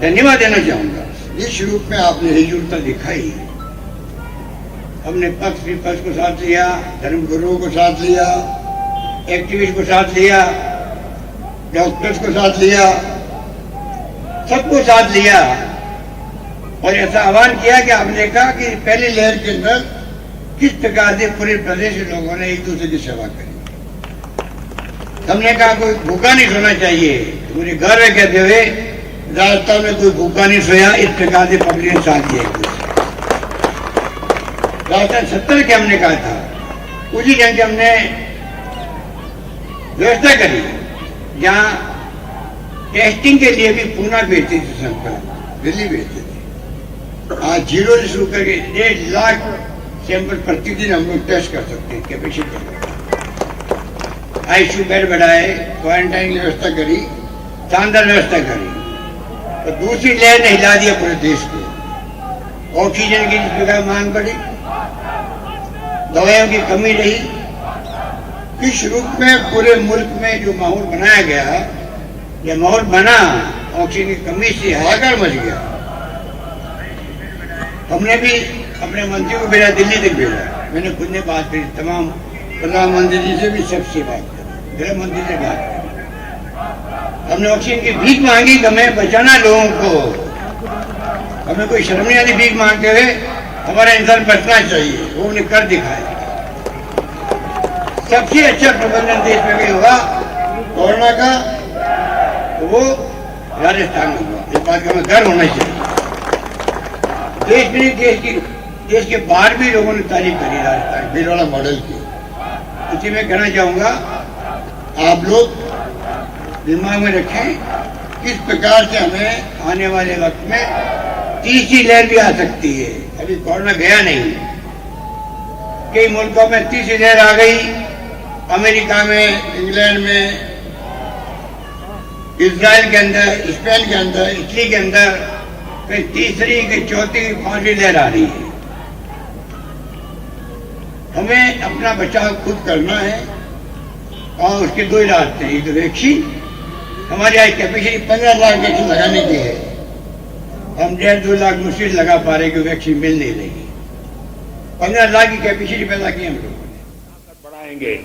B: धन्यवाद देना चाहूंगा। इस रूप में आपने एकजुटता दिखाई, हमने पक्ष विपक्ष को साथ लिया, धर्म गुरुओं को साथ लिया, एक्टिविस्ट को साथ लिया, डॉक्टर्स को साथ लिया, सबको साथ लिया और ऐसा आह्वान किया कि आपने कहा कि पहली लहर के अंदर किस प्रकार से पूरे प्रदेश के लोगों ने एक दूसरे की सेवा करी। हमने कहा कोई भूखा नहीं सोना चाहिए, तो मुझे गर्व है कहते हुए राजस्थान में कोई भूखा नहीं सोया, इस प्रकार से पब्लिक ने साथ दिया। राजस्थान 70 के हमने कहा था, उसी ढंग से हमने व्यवस्था करी जहाँ टेस्टिंग के लिए भी पूना भेजती थी संस्था, दिल्ली भेजते थे। आज 0 से शुरू करके 1.5 लाख सैंपल प्रतिदिन हम लोग टेस्ट कर सकते हैं कैपेसिटी। आईसीयू बेड बढ़ाए, क्वारंटाइन की व्यवस्था करी, शानदार व्यवस्था करी और दूसरी लहर ने हिला दिया पूरे देश को। ऑक्सीजन की जिस प्रकार मांग बढ़ी, दवाइयों की कमी रही, इस रूप में पूरे मुल्क में जो माहौल बनाया गया, यह माहौल बना ऑक्सीजन की कमी से हाहाकार मच गया। हमने भी अपने मंत्री को भेजा, दिल्ली तक भेजा, मैंने खुद ने बात करी, तमाम प्रधानमंत्री जी से भी सबसे बात करी, गृह मंत्री से बात करी। हमने ऑक्सीजन की भीख मांगी कि हमें बचाना लोगों को, हमें कोई शर्म नहीं आती भीख मांगते हुए, हमारा इंसान बचना चाहिए, वो उन्हें कर दिखाया। सबसे अच्छा प्रबंधन देश में भी हुआ कोरोना का, तो वो राजस्थान में हुआ। इस बात का हमें गर्व होना चाहिए। देश में देश के बाहर भी लोगों ने तारीफ करी राजस्थान भीलवाड़ा मॉडल की। इसी में कहना चाहूंगा, आप लोग दिमाग में रखें किस प्रकार से हमें आने वाले वक्त में तीसरी लहर भी आ सकती है। अभी कोरोना गया नहीं, कई मुल्कों में तीसरी लहर आ गई, अमेरिका में, इंग्लैंड में, इजराइल के अंदर, स्पेन के अंदर, इटली के अंदर कहीं तीसरी, कहीं चौथी, पांचवी लहर आ रही है। हमें अपना बचाव खुद करना है और उसके 2 रास्ते हैं। एक तो वैक्सीन, हमारी आज कैपेसिटी 15 लाख वैक्सीन लगाने की है, हम 1.5-2 लाख मुश्किल लगा पा रहे क्योंकि वैक्सीन मिल नहीं रही। 15 लाख की कैपेसिटी पैदा की हम लोगों ने।
A: बढ़ाएंगे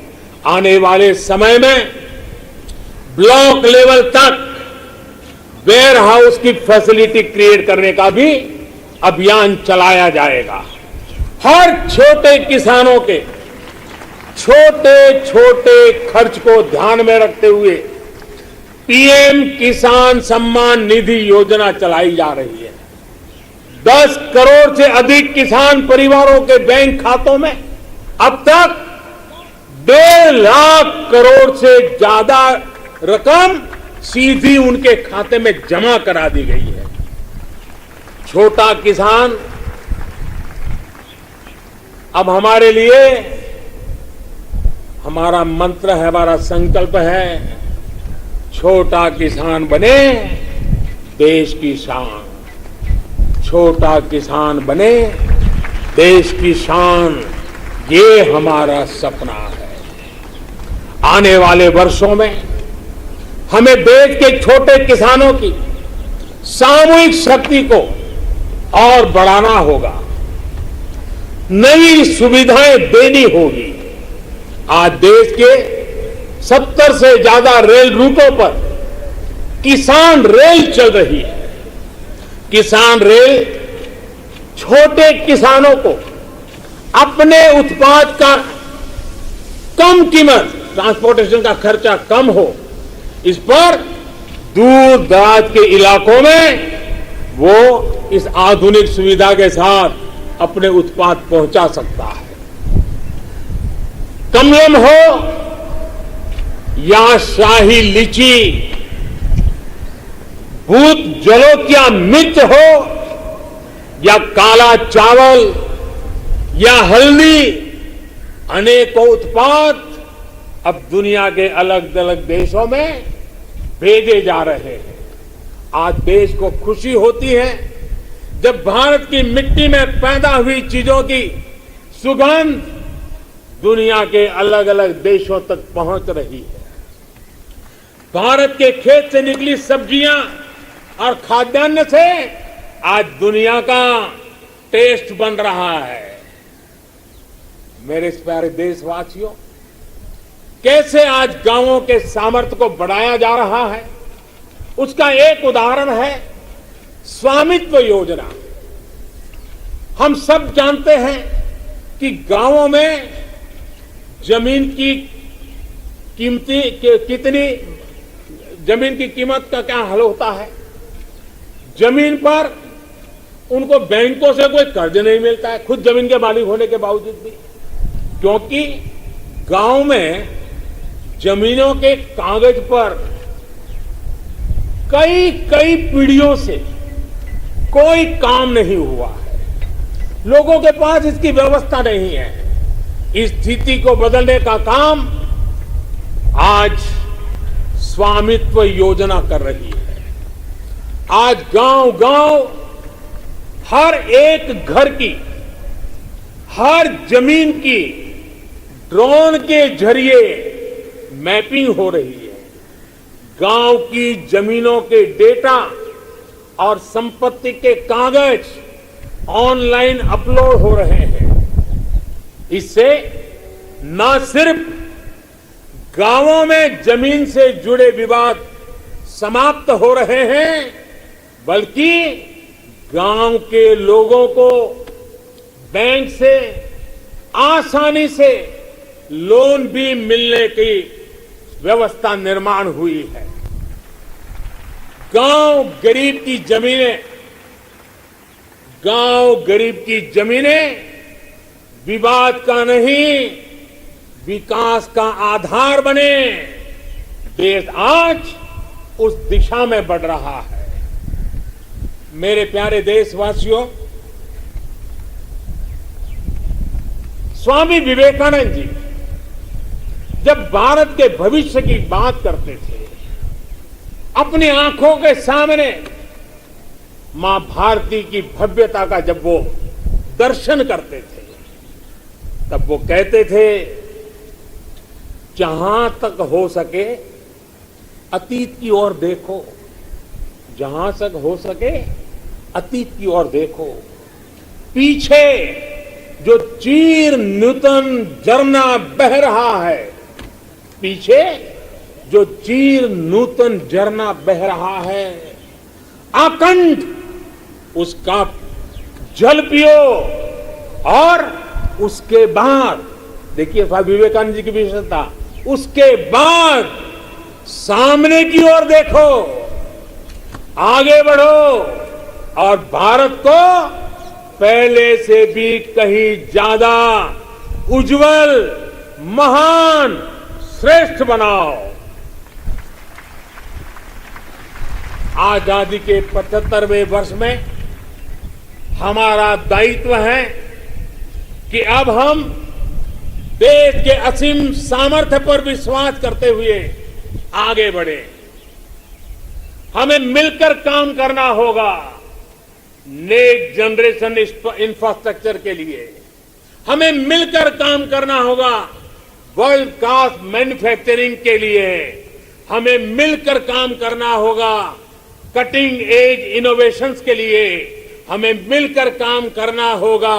A: आने वाले समय में ब्लॉक लेवल तक वेयर हाउस की फैसिलिटी क्रिएट करने का भी अभियान चलाया जाएगा। हर छोटे किसानों के छोटे छोटे खर्च को ध्यान में रखते हुए पीएम किसान सम्मान निधि योजना चलाई जा रही है। 10 करोड़ से अधिक किसान परिवारों के बैंक खातों में अब तक 1.5 लाख करोड़ से ज्यादा रकम सीधी उनके खाते में जमा करा दी गई है। छोटा किसान अब हमारे लिए, हमारा मंत्र है, हमारा संकल्प है, छोटा किसान बने देश की शान। छोटा किसान बने देश की शान। ये हमारा सपना है। आने वाले वर्षों में हमें देश के छोटे किसानों की सामूहिक शक्ति को और बढ़ाना होगा, नई सुविधाएं देनी होगी। आज देश के 70 से ज्यादा रेल रूटों पर किसान रेल चल रही है। किसान रेल छोटे किसानों को अपने उत्पाद का कम कीमत, ट्रांसपोर्टेशन का खर्चा कम हो, इस पर दूर दराज के इलाकों में वो इस आधुनिक सुविधा के साथ अपने उत्पाद पहुंचा सकता है। कमलम हो या शाही लीची, भूत जलोकिया मिर्च हो या काला चावल या हल्दी, अनेकों उत्पाद अब दुनिया के अलग अलग देशों में भेजे जा रहे हैं। आज देश को खुशी होती है जब भारत की मिट्टी में पैदा हुई चीजों की सुगंध दुनिया के अलग अलग देशों तक पहुंच रही है। भारत के खेत से निकली सब्जियां और खाद्यान्न से आज दुनिया का टेस्ट बन रहा है। मेरे प्यारे देशवासियों, कैसे आज गांवों के सामर्थ्य को बढ़ाया जा रहा है, उसका एक उदाहरण है स्वामित्व योजना। हम सब जानते हैं कि गांवों में जमीन की जमीन की कीमत का क्या हल होता है। जमीन पर उनको बैंकों से कोई कर्ज नहीं मिलता है, खुद जमीन के मालिक होने के बावजूद भी, क्योंकि गांव में जमीनों के कागज पर कई कई पीढ़ियों से कोई काम नहीं हुआ है। लोगों के पास इसकी व्यवस्था नहीं है। इस स्थिति को बदलने का काम आज स्वामित्व योजना कर रही है। आज गांव गांव हर एक घर की, हर जमीन की ड्रोन के जरिए मैपिंग हो रही है। गांव की जमीनों के डेटा और संपत्ति के कागज ऑनलाइन अपलोड हो रहे हैं। इससे न सिर्फ गांवों में जमीन से जुड़े विवाद समाप्त हो रहे हैं, बल्कि गांव के लोगों को बैंक से आसानी से लोन भी मिलने की व्यवस्था निर्माण हुई है। गांव गरीब की जमीनें विवाद का नहीं, विकास का आधार बने। देश आज उस दिशा में बढ़ रहा है। मेरे प्यारे देशवासियों, स्वामी विवेकानंद जी जब भारत के भविष्य की बात करते थे, अपनी आंखों के सामने मां भारती की भव्यता का जब वो दर्शन करते थे, तब वो कहते थे, जहां तक हो सके अतीत की ओर देखो, जहां तक हो सके अतीत की ओर देखो। पीछे जो चीर नूतन झरना बह रहा है, पीछे जो चीर नूतन झरना बह रहा है, आकंठ उसका जल पियो। और उसके बाद देखिए स्वामी विवेकानंद जी की विशेषता, उसके बाद सामने की ओर देखो, आगे बढ़ो और भारत को पहले से भी कहीं ज्यादा उज्जवल, महान, श्रेष्ठ बनाओ। आजादी के 75वें वर्ष में हमारा दायित्व है कि अब हम देश के असीम सामर्थ्य पर विश्वास करते हुए आगे बढ़े। हमें मिलकर काम करना होगा नेक्स्ट जनरेशन इंफ्रास्ट्रक्चर के लिए। हमें मिलकर काम करना होगा वर्ल्ड क्लास मैन्युफैक्चरिंग के लिए। हमें मिलकर काम करना होगा कटिंग एज इनोवेशंस के लिए। हमें मिलकर काम करना होगा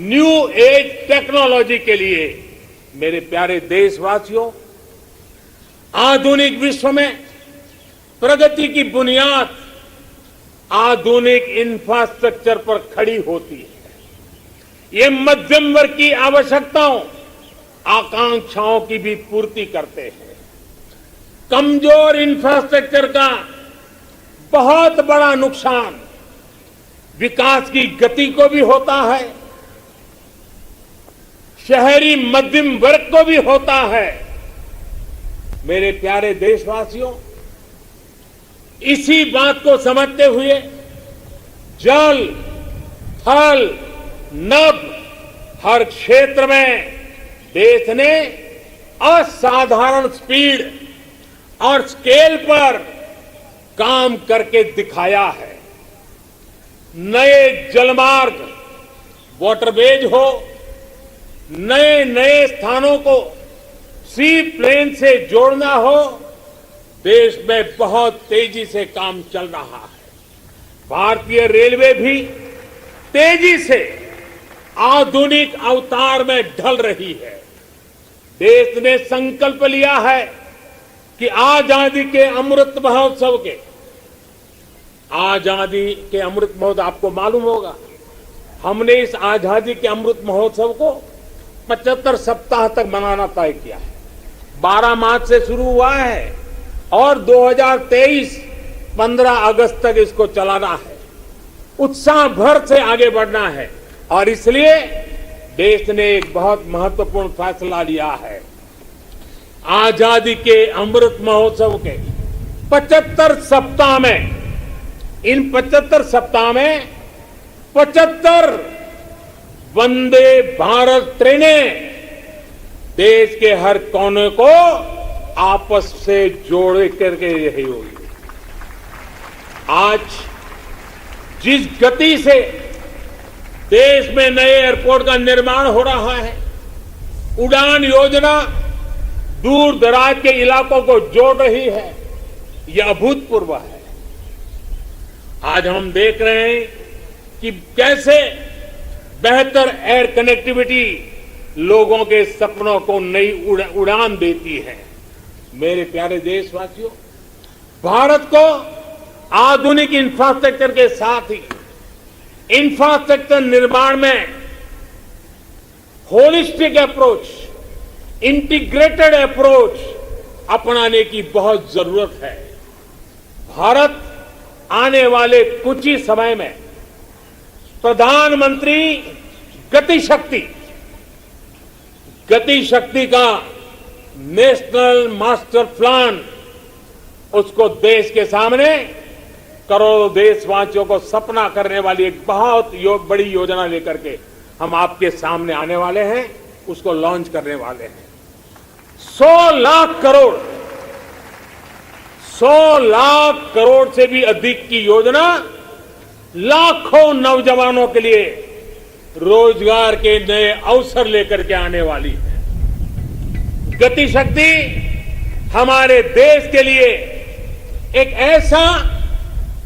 A: न्यू एज टेक्नोलॉजी के लिए। मेरे प्यारे देशवासियों, आधुनिक विश्व में प्रगति की बुनियाद आधुनिक इंफ्रास्ट्रक्चर पर खड़ी होती है। ये मध्यम वर्ग की आवश्यकताओं, आकांक्षाओं की भी पूर्ति करते हैं। कमजोर इंफ्रास्ट्रक्चर का बहुत बड़ा नुकसान विकास की गति को भी होता है, शहरी मध्यम वर्ग को भी होता है। मेरे प्यारे देशवासियों, इसी बात को समझते हुए जल, थल, नभ हर क्षेत्र में देश ने असाधारण स्पीड और स्केल पर काम करके दिखाया है। नए जलमार्ग, वाटरवेज हो, नए नए स्थानों को सी प्लेन से जोड़ना हो, देश में बहुत तेजी से काम चल रहा है। भारतीय रेलवे भी तेजी से आधुनिक अवतार में ढल रही है। देश ने संकल्प लिया है कि आजादी के अमृत महोत्सव आपको मालूम होगा, हमने इस आजादी के अमृत महोत्सव को 75 सप्ताह तक मनाना तय किया है। 12 मार्च से शुरू हुआ है और 2023 15 अगस्त तक इसको चलाना है। उत्साह भर से आगे बढ़ना है और इसलिए देश ने एक बहुत महत्वपूर्ण फैसला लिया है। आजादी के अमृत महोत्सव के 75 सप्ताह में, इन 75 सप्ताह में 75 वंदे भारत ट्रेनें देश के हर कोने को आपस से जोड़े करके रही होगी। आज जिस गति से देश में नए एयरपोर्ट का निर्माण हो रहा है, उड़ान योजना दूर दराज के इलाकों को जोड़ रही है, यह अभूतपूर्व है। आज हम देख रहे हैं कि कैसे बेहतर एयर कनेक्टिविटी लोगों के सपनों को नई उड़ान देती है। मेरे प्यारे देशवासियों, भारत को आधुनिक इंफ्रास्ट्रक्चर के साथ ही इंफ्रास्ट्रक्चर निर्माण में होलिस्टिक अप्रोच, इंटीग्रेटेड अप्रोच अपनाने की बहुत जरूरत है। भारत आने वाले कुछ ही समय में प्रधानमंत्री गति शक्ति का नेशनल मास्टर प्लान, उसको देश के सामने करोड़ों देशवासियों को सपना करने वाली एक बहुत बड़ी योजना लेकर के हम आपके सामने आने वाले हैं, उसको लॉन्च करने वाले हैं। 100 लाख करोड़ से भी अधिक की योजना लाखों नौजवानों के लिए रोजगार के नए अवसर लेकर के आने वाली है। गति शक्ति हमारे देश के लिए एक ऐसा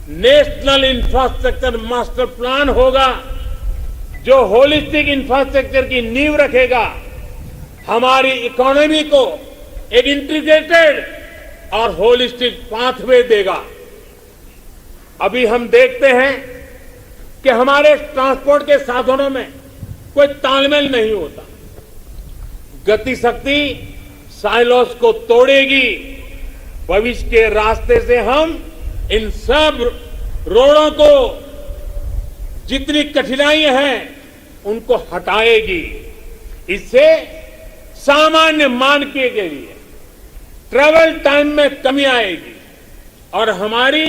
A: नेशनल इंफ्रास्ट्रक्चर मास्टर प्लान होगा जो होलिस्टिक इंफ्रास्ट्रक्चर की नींव रखेगा, हमारी इकोनॉमी को एक इंटीग्रेटेड और होलिस्टिक पाथवे देगा। अभी हम देखते हैं कि हमारे ट्रांसपोर्ट के साधनों में कोई तालमेल नहीं होता। गति शक्ति साइलोस को तोड़ेगी। भविष्य के रास्ते से हम इन सब रोड़ों को, जितनी कठिनाइयां हैं, उनको हटाएगी। इससे सामान्य मानवीय के लिए ट्रैवल टाइम में कमी आएगी और हमारी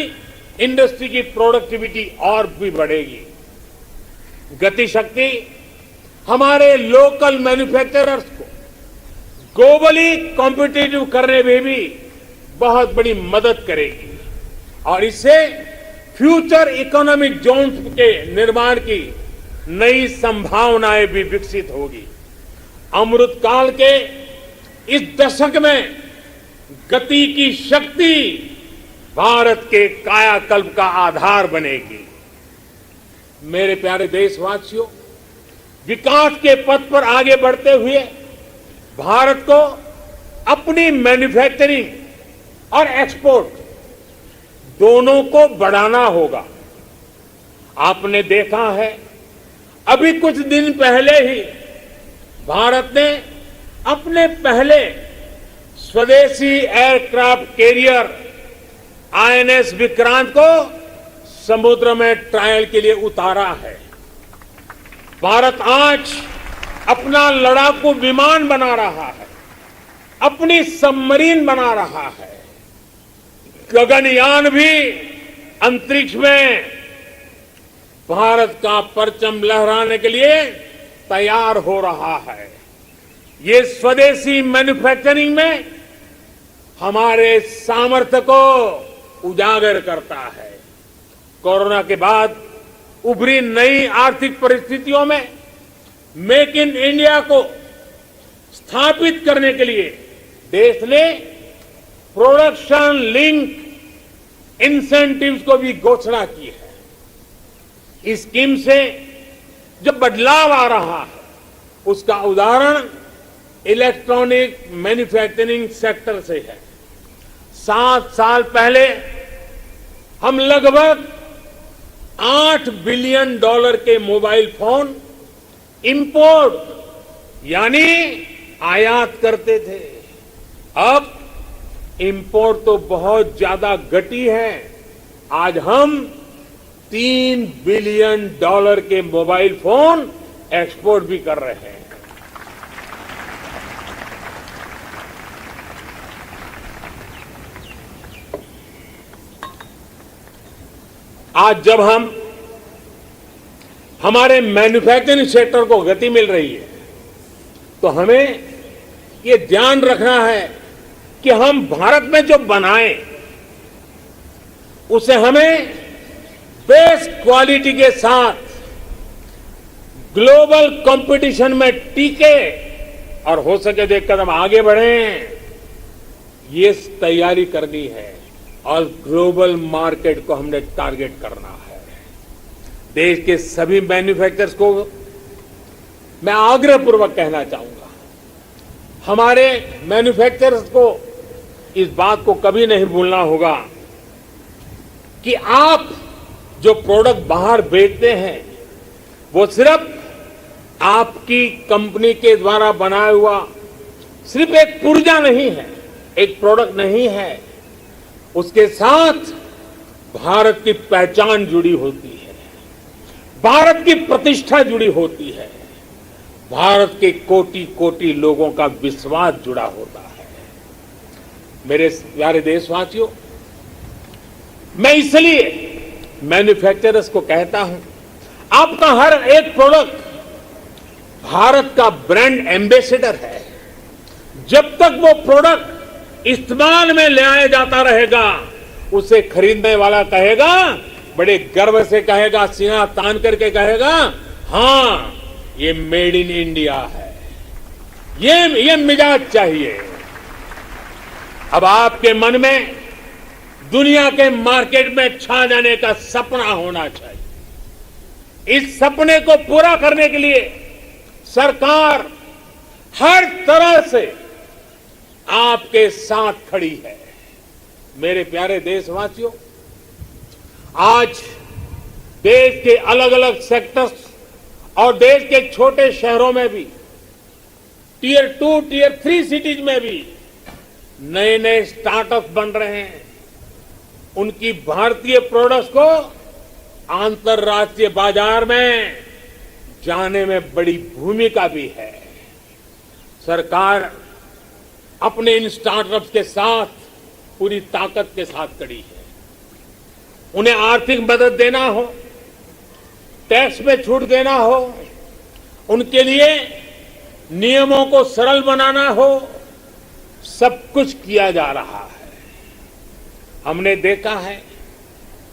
A: इंडस्ट्री की प्रोडक्टिविटी और भी बढ़ेगी। गति शक्ति हमारे लोकल मैन्युफैक्चरर्स को ग्लोबली कॉम्पिटिटिव करने में भी बहुत बड़ी मदद करेगी और इससे फ्यूचर इकोनॉमिक जोन्स के निर्माण की नई संभावनाएं भी विकसित होगी। अमृत काल के इस दशक में गति की शक्ति भारत के कायाकल्प का आधार बनेगी। मेरे प्यारे देशवासियों, विकास के पथ पर आगे बढ़ते हुए भारत को अपनी मैन्युफैक्चरिंग और एक्सपोर्ट दोनों को बढ़ाना होगा। आपने देखा है, अभी कुछ दिन पहले ही भारत ने अपने पहले स्वदेशी एयरक्राफ्ट कैरियर आईएनएस विक्रांत को समुद्र में ट्रायल के लिए उतारा है। भारत आज अपना लड़ाकू विमान बना रहा है, अपनी सबमरीन बना रहा है, गगनयान भी अंतरिक्ष में भारत का परचम लहराने के लिए तैयार हो रहा है। ये स्वदेशी मैन्युफैक्चरिंग में हमारे सामर्थ्य को उजागर करता है। कोरोना के बाद उभरी नई आर्थिक परिस्थितियों में मेक इन इंडिया को स्थापित करने के लिए देश ने प्रोडक्शन लिंक इंसेंटिव्स को भी घोषणा की है। इस स्कीम से जो बदलाव आ रहा है उसका उदाहरण इलेक्ट्रॉनिक मैन्युफैक्चरिंग सेक्टर से है। 7 साल पहले हम लगभग $8 बिलियन के मोबाइल फोन इंपोर्ट यानी आयात करते थे। अब इंपोर्ट तो बहुत ज्यादा घटी है। आज हम $3 बिलियन के मोबाइल फोन एक्सपोर्ट भी कर रहे हैं। आज जब हमारे मैन्युफैक्चरिंग सेक्टर को गति मिल रही है तो हमें ये ध्यान रखना है कि हम भारत में जो बनाएं उसे हमें बेस्ट क्वालिटी के साथ ग्लोबल कंपटीशन में टिके और हो सके तो एक कदम आगे बढ़ें, ये तैयारी करनी है और ग्लोबल मार्केट को हमने टारगेट करना है। देश के सभी मैन्युफैक्चरर्स को मैं आग्रहपूर्वक कहना चाहूंगा, हमारे मैन्युफैक्चरर्स को इस बात को कभी नहीं भूलना होगा कि आप जो प्रोडक्ट बाहर बेचते हैं वो सिर्फ आपकी कंपनी के द्वारा बनाया हुआ सिर्फ एक पुर्जा नहीं है, एक प्रोडक्ट नहीं है। उसके साथ भारत की पहचान जुड़ी होती है, भारत की प्रतिष्ठा जुड़ी होती है, भारत के कोटि कोटि लोगों का विश्वास जुड़ा होता है। मेरे प्यारे देशवासियों, मैं इसलिए मैन्युफैक्चरर्स को कहता हूं, आपका हर एक प्रोडक्ट भारत का ब्रांड एम्बेसडर है। जब तक वो प्रोडक्ट इस्तेमाल में ले आया जाता रहेगा, उसे खरीदने वाला कहेगा, बड़े गर्व से कहेगा, सीना तान करके कहेगा, हां ये मेड इन इंडिया है। ये मिजाज चाहिए। अब आपके मन में दुनिया के मार्केट में छा जाने का सपना होना चाहिए। इस सपने को पूरा करने के लिए सरकार हर तरह से आपके साथ खड़ी है। मेरे प्यारे देशवासियों, आज देश के अलग अलग सेक्टर्स और देश के छोटे शहरों में भी, टियर 2, टियर 3 सिटीज में भी नए नए स्टार्टअप बन रहे हैं। उनकी भारतीय प्रोडक्ट्स को अंतर्राष्ट्रीय बाजार में जाने में बड़ी भूमिका भी है। सरकार अपने इन स्टार्टअप्स के साथ पूरी ताकत के साथ खड़ी है। उन्हें आर्थिक मदद देना हो, टैक्स में छूट देना हो, उनके लिए नियमों को सरल बनाना हो, सब कुछ किया जा रहा है। हमने देखा है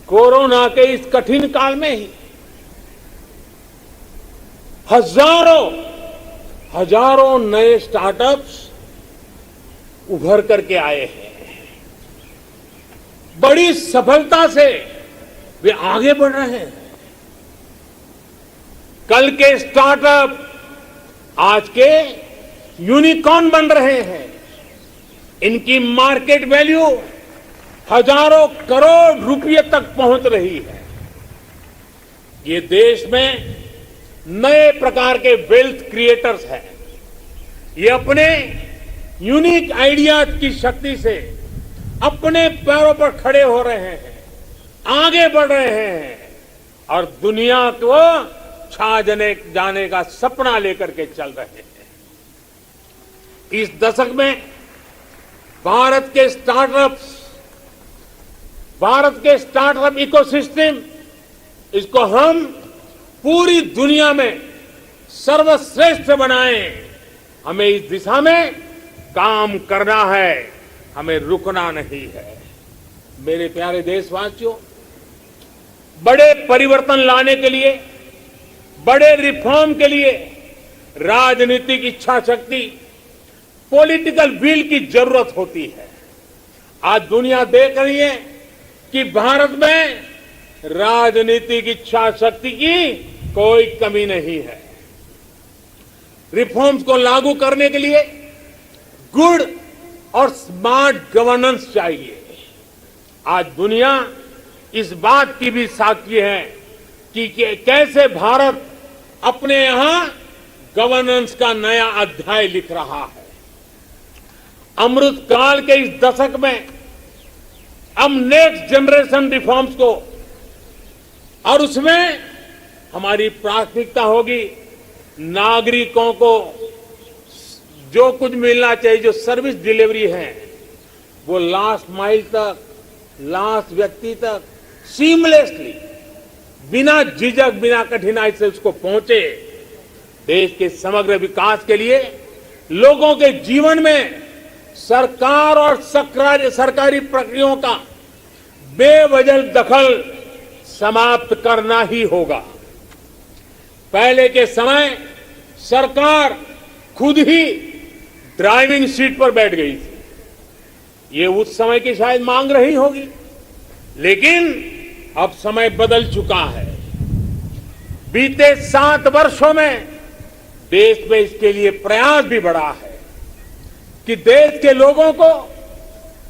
A: कोरोना के इस कठिन काल में ही हजारों नए स्टार्टअप्स उभर करके आए हैं। बड़ी सफलता से वे आगे बढ़ रहे हैं। कल के स्टार्टअप आज के यूनिकॉर्न बन रहे हैं। इनकी मार्केट वैल्यू हजारों करोड़ रुपए तक पहुंच रही है। ये देश में नए प्रकार के वेल्थ क्रिएटर्स हैं। ये अपने यूनिक आइडियाज की शक्ति से अपने पैरों पर खड़े हो रहे हैं, आगे बढ़ रहे हैं और दुनिया को छा जाने का सपना लेकर के चल रहे हैं। इस दशक में भारत के स्टार्टअप इकोसिस्टम, इसको हम पूरी दुनिया में सर्वश्रेष्ठ बनाएं। हमें इस दिशा में काम करना है, हमें रुकना नहीं है। मेरे प्यारे देशवासियों, बड़े परिवर्तन लाने के लिए, बड़े रिफॉर्म के लिए राजनीतिक इच्छा शक्ति, पॉलिटिकल विल की जरूरत होती है। आज दुनिया देख रही है कि भारत में राजनीतिक इच्छा शक्ति की कोई कमी नहीं है। रिफॉर्म्स को लागू करने के लिए गुड और स्मार्ट गवर्नेंस चाहिए। आज दुनिया इस बात की भी साक्षी है कि कैसे भारत अपने यहां गवर्नेंस का नया अध्याय लिख रहा है। अमृत काल के इस दशक में हम नेक्स्ट जनरेशन रिफॉर्म्स को, और उसमें हमारी प्राथमिकता होगी नागरिकों को जो कुछ मिलना चाहिए, जो सर्विस डिलीवरी है वो लास्ट माइल तक, लास्ट व्यक्ति तक सीमलेसली, बिना झिझक, बिना कठिनाई से उसको पहुंचे। देश के समग्र विकास के लिए लोगों के जीवन में सरकार और सरकारी प्रक्रियाओं का बेवजह दखल समाप्त करना ही होगा। पहले के समय सरकार खुद ही ड्राइविंग सीट पर बैठ गई थी। ये उस समय की शायद मांग रही होगी, लेकिन अब समय बदल चुका है। बीते 7 वर्षों में देश में इसके लिए प्रयास भी बढ़ा है कि देश के लोगों को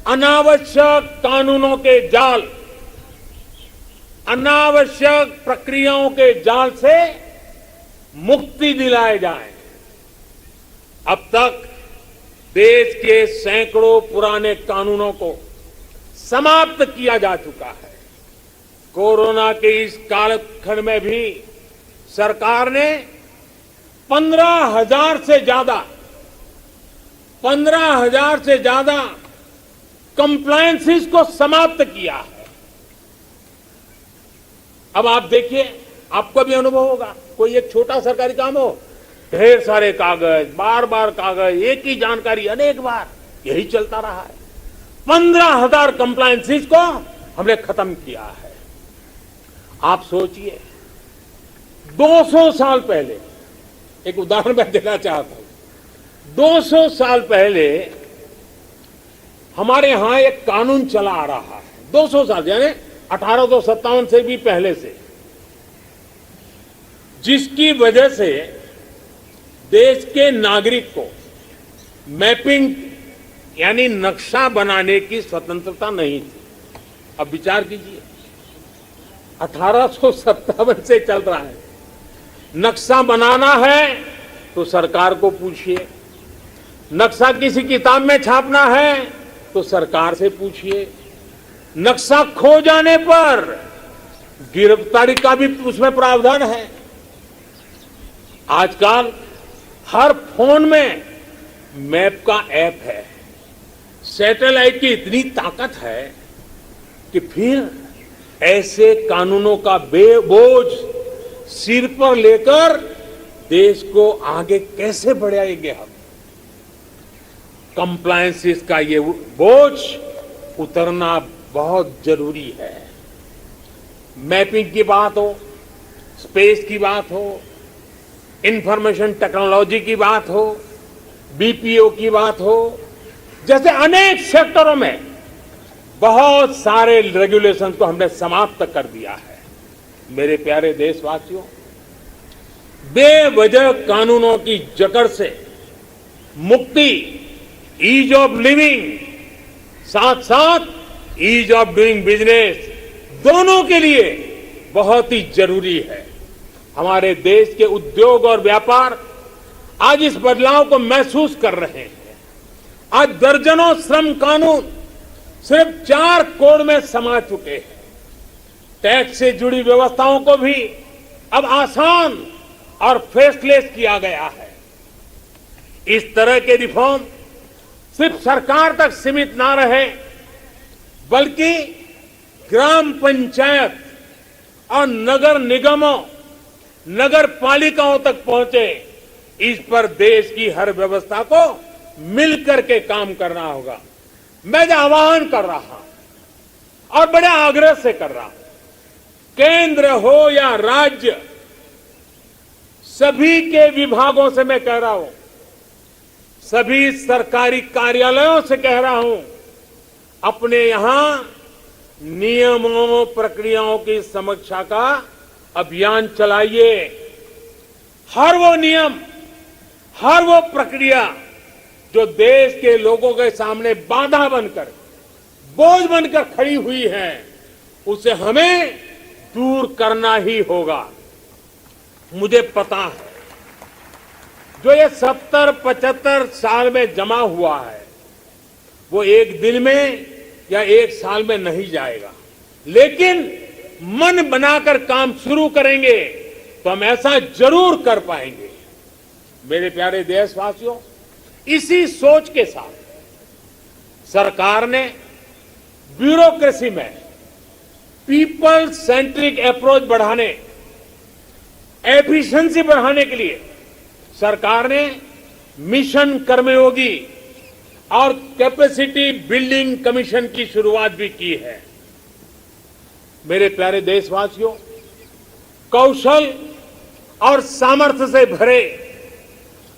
A: अनावश्यक कानूनों के जाल, अनावश्यक प्रक्रियाओं के जाल से मुक्ति दिलाए जाए। अब तक देश के सैकड़ों पुराने कानूनों को समाप्त किया जा चुका है। कोरोना के इस कालखंड में भी सरकार ने 15,000 से ज्यादा कंप्लायंसेस को समाप्त किया है। अब आप देखिए, आपको भी अनुभव होगा, कोई एक छोटा सरकारी काम हो, ढेर सारे कागज, बार बार कागज, एक ही जानकारी अनेक बार, यही चलता रहा है। 15,000 कंप्लायंसेस को हमने खत्म किया है। आप सोचिए, 200 साल पहले, एक उदाहरण मैं देना चाहता हूं, 200 साल पहले हमारे यहां एक कानून चला आ रहा है। 200 साल यानी 1857 से भी पहले से, जिसकी वजह से देश के नागरिक को मैपिंग यानी नक्शा बनाने की स्वतंत्रता नहीं थी। अब विचार कीजिए, 1857 से चल रहा है। नक्शा बनाना है तो सरकार को पूछिए, नक्शा किसी किताब में छापना है तो सरकार से पूछिए, नक्शा खो जाने पर गिरफ्तारी का भी उसमें प्रावधान है। आजकल हर फोन में मैप का ऐप है। सैटेलाइट की इतनी ताकत है कि फिर ऐसे कानूनों का बोझ सिर पर लेकर देश को आगे कैसे बढ़ाएंगे हम। कंप्लायंसेस का ये बोझ उतरना बहुत जरूरी है। मैपिंग की बात हो, स्पेस की बात हो, इंफॉर्मेशन टेक्नोलॉजी की बात हो, बीपीओ की बात हो, जैसे अनेक सेक्टरों में बहुत सारे रेगुलेशन को हमने समाप्त कर दिया है। मेरे प्यारे देशवासियों, बेवजह कानूनों की जकड़ से मुक्ति, ईज ऑफ लिविंग, साथ साथ ईज ऑफ डूइंग बिजनेस, दोनों के लिए बहुत ही जरूरी है। हमारे देश के उद्योग और व्यापार आज इस बदलाव को महसूस कर रहे हैं। आज दर्जनों श्रम कानून सिर्फ 4 कोड में समा चुके हैं। टैक्स से जुड़ी व्यवस्थाओं को भी अब आसान और फेसलेस किया गया है। इस तरह के रिफॉर्म सिर्फ सरकार तक सीमित ना रहे, बल्कि ग्राम पंचायत और नगर निगमों, नगर पालिकाओं तक पहुंचे। इस पर देश की हर व्यवस्था को मिलकर के काम करना होगा। मैं जो आह्वान कर रहा हूं और बड़े आग्रह से कर रहा हूं, केंद्र हो या राज्य, सभी के विभागों से मैं कह रहा हूं, सभी सरकारी कार्यालयों से कह रहा हूं, अपने यहां नियमों प्रक्रियाओं की समीक्षा का अभियान चलाइए। हर वो नियम, हर वो प्रक्रिया जो देश के लोगों के सामने बाधा बनकर, बोझ बनकर खड़ी हुई है, उसे हमें दूर करना ही होगा। मुझे पता है, जो ये 70-75 साल में जमा हुआ है, वो एक दिन में या एक साल में नहीं जाएगा। लेकिन मन बनाकर काम शुरू करेंगे तो हम ऐसा जरूर कर पाएंगे। मेरे प्यारे देशवासियों, इसी सोच के साथ सरकार ने ब्यूरोक्रेसी में पीपल सेंट्रिक अप्रोच बढ़ाने, एफिशिएंसी बढ़ाने के लिए सरकार ने मिशन कर्मयोगी और कैपेसिटी बिल्डिंग कमीशन की शुरुआत भी की है। मेरे प्यारे देशवासियों, कौशल और सामर्थ्य से भरे,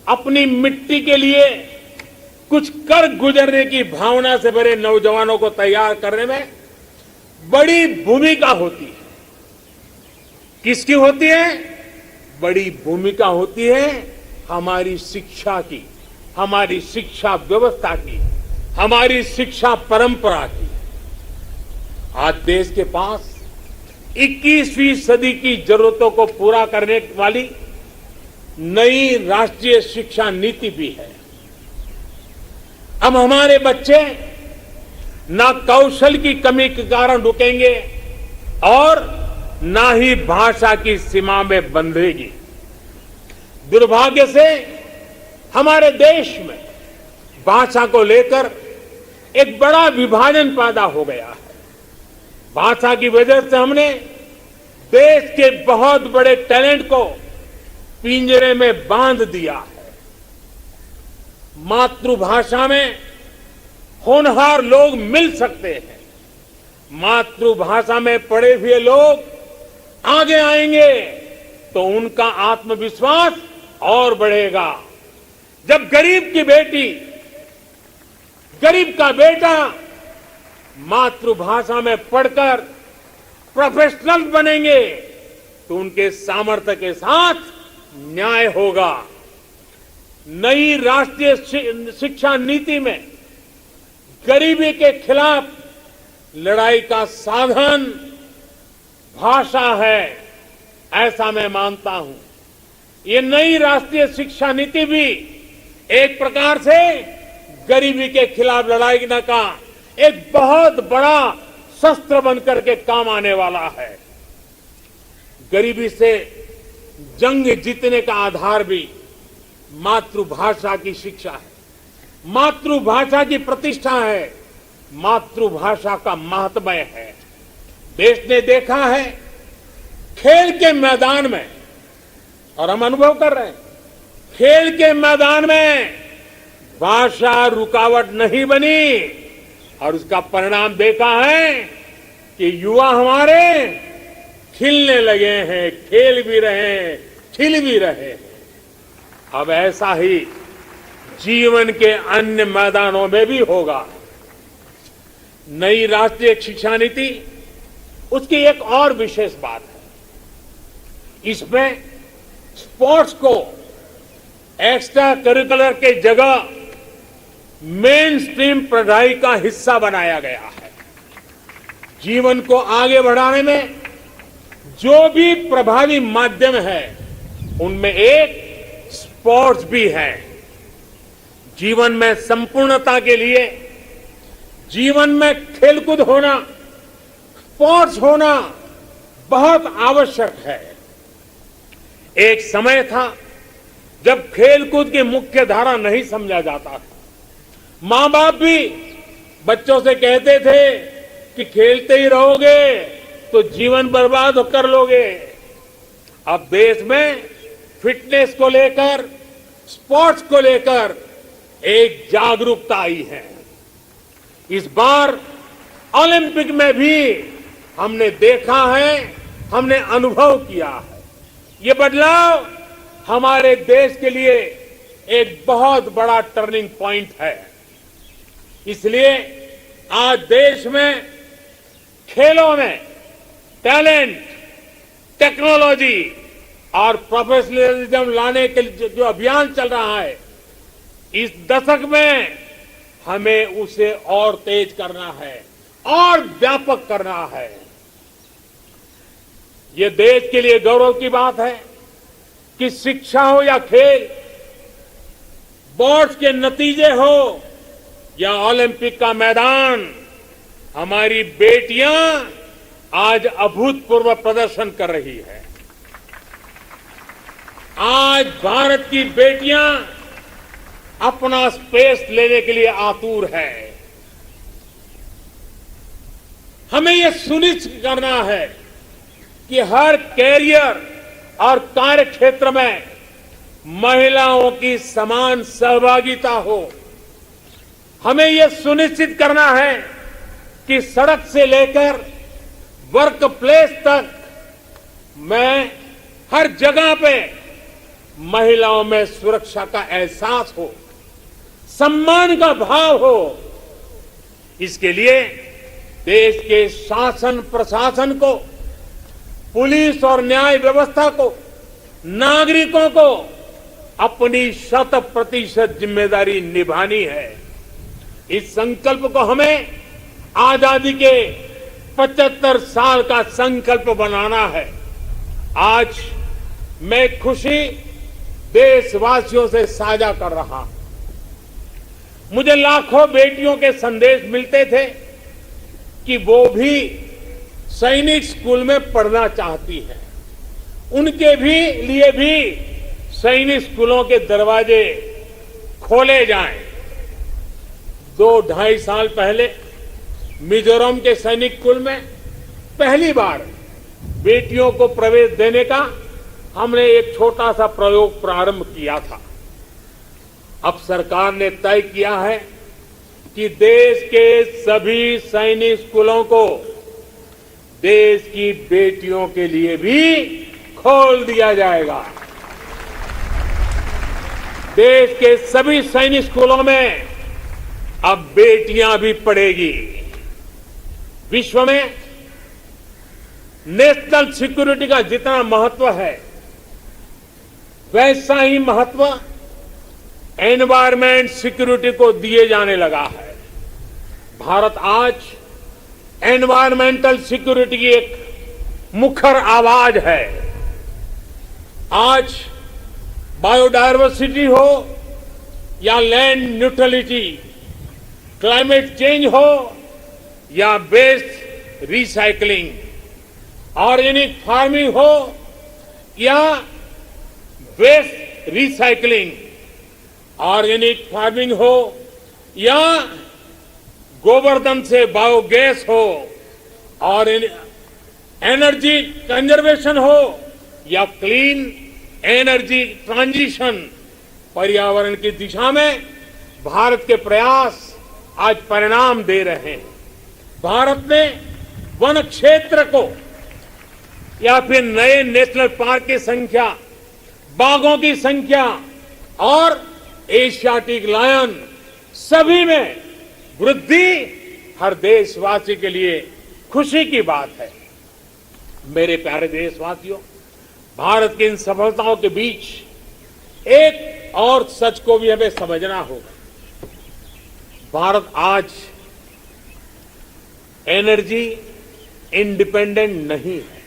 A: अपनी मिट्टी के लिए कुछ कर गुजरने की भावना से भरे नौजवानों को तैयार करने में बड़ी भूमिका होती है। किसकी होती है? बड़ी भूमिका होती है हमारी शिक्षा की, हमारी शिक्षा व्यवस्था की, हमारी शिक्षा परंपरा की। आज देश के पास 21वीं सदी की जरूरतों को पूरा करने वाली नई राष्ट्रीय शिक्षा नीति भी है। अब हमारे बच्चे ना कौशल की कमी के कारण रुकेंगे और ना ही भाषा की सीमा में बंधेगी। दुर्भाग्य से हमारे देश में भाषा को लेकर एक बड़ा विभाजन पैदा हो गया है। भाषा की वजह से हमने देश के बहुत बड़े टैलेंट को पिंजरे में बांध दिया है। मातृभाषा में होनहार लोग मिल सकते हैं। मातृभाषा में पढ़े हुए लोग आगे आएंगे तो उनका आत्मविश्वास और बढ़ेगा। जब गरीब की बेटी, गरीब का बेटा मातृभाषा में पढ़कर प्रोफेशनल बनेंगे तो उनके सामर्थ्य के साथ न्याय होगा। नई राष्ट्रीय शिक्षा नीति में गरीबी के खिलाफ लड़ाई का साधन भाषा है, ऐसा मैं मानता हूं। ये नई राष्ट्रीय शिक्षा नीति भी एक प्रकार से गरीबी के खिलाफ लड़ाई का एक बहुत बड़ा शस्त्र बनकर के काम आने वाला है। गरीबी से जंग जीतने का आधार भी मातृभाषा की शिक्षा है, मातृभाषा की प्रतिष्ठा है, मातृभाषा का महात्म्य है। देश ने देखा है खेल के मैदान में, और हम अनुभव कर रहे हैं, खेल के मैदान में भाषा रुकावट नहीं बनी और उसका परिणाम देखा है कि युवा हमारे खिलने लगे हैं, खेल भी रहे हैं, खिल भी रहे हैं। अब ऐसा ही जीवन के अन्य मैदानों में भी होगा। नई राष्ट्रीय शिक्षा नीति, उसकी एक और विशेष बात है, इसमें स्पोर्ट्स को एक्स्ट्रा करिकुलर के जगह मेन स्ट्रीम पढ़ाई का हिस्सा बनाया गया है। जीवन को आगे बढ़ाने में जो भी प्रभावी माध्यम है, उनमें एक स्पोर्ट्स भी है। जीवन में संपूर्णता के लिए जीवन में खेलकूद होना, स्पोर्ट्स होना बहुत आवश्यक है। एक समय था जब खेलकूद की मुख्य धारा नहीं समझा जाता था। मां बाप भी बच्चों से कहते थे कि खेलते ही रहोगे तो जीवन बर्बाद कर लोगे। अब देश में फिटनेस को लेकर, स्पोर्ट्स को लेकर एक जागरूकता आई है। इस बार ओलंपिक में भी हमने देखा है, हमने अनुभव किया है, ये बदलाव हमारे देश के लिए एक बहुत बड़ा टर्निंग पॉइंट है। इसलिए आज देश में खेलों में टैलेंट, टेक्नोलॉजी और प्रोफेशनलिज्म लाने के जो अभियान चल रहा है, इस दशक में हमें उसे और तेज करना है और व्यापक करना है। ये देश के लिए गौरव की बात है कि शिक्षा हो या खेल, बोर्ड्स के नतीजे हो या ओलंपिक का मैदान, हमारी बेटियां आज अभूतपूर्व प्रदर्शन कर रही है। आज भारत की बेटियां अपना स्पेस लेने के लिए आतुर है। हमें यह सुनिश्चित करना है कि हर कैरियर और कार्य क्षेत्र में महिलाओं की समान सहभागिता हो। हमें यह सुनिश्चित करना है कि सड़क से लेकर वर्क प्लेस तक में हर जगह पे महिलाओं में सुरक्षा का एहसास हो, सम्मान का भाव हो। इसके लिए देश के शासन प्रशासन को, पुलिस और न्याय व्यवस्था को, नागरिकों को अपनी 100% जिम्मेदारी निभानी है। इस संकल्प को हमें आजादी के 75 साल का संकल्प बनाना है। आज मैं खुशी देशवासियों से साझा कर रहा हूं। मुझे लाखों बेटियों के संदेश मिलते थे कि वो भी सैनिक स्कूल में पढ़ना चाहती हैं। उनके भी लिए भी सैनिक स्कूलों के दरवाजे खोले जाएं। 2-2.5 साल पहले मिजोरम के सैनिक स्कूल में पहली बार बेटियों को प्रवेश देने का हमने एक छोटा सा प्रयोग प्रारंभ किया था। अब सरकार ने तय किया है कि देश के सभी सैनिक स्कूलों को देश की बेटियों के लिए भी खोल दिया जाएगा। देश के सभी सैनिक स्कूलों में अब बेटियां भी पढ़ेगी। विश्व में नेशनल सिक्योरिटी का जितना महत्व है, वैसा ही महत्व एनवायरमेंट सिक्योरिटी को दिए जाने लगा है। भारत आज एनवायरमेंटल सिक्योरिटी की एक मुखर आवाज है। आज बायोडायवर्सिटी हो या लैंड न्यूट्रलिटी, क्लाइमेट चेंज हो या वेस्ट रिसाइकलिंग, ऑर्गेनिक फार्मिंग हो या वेस्ट रिसाइकलिंग, ऑर्गेनिक फार्मिंग हो या गोवर्धन से बायोगैस हो और एनर्जी कंजर्वेशन हो या क्लीन एनर्जी ट्रांजिशन, पर्यावरण की दिशा में भारत के प्रयास आज परिणाम दे रहे हैं। भारत ने वन क्षेत्र को या फिर नए नेशनल पार्क की संख्या, बाघों की संख्या और एशियाटिक लायन सभी में वृद्धि हर देशवासी के लिए खुशी की बात है। मेरे प्यारे देशवासियों, भारत की इन सफलताओं के बीच एक और सच को भी हमें समझना होगा। भारत आज एनर्जी इंडिपेंडेंट नहीं है।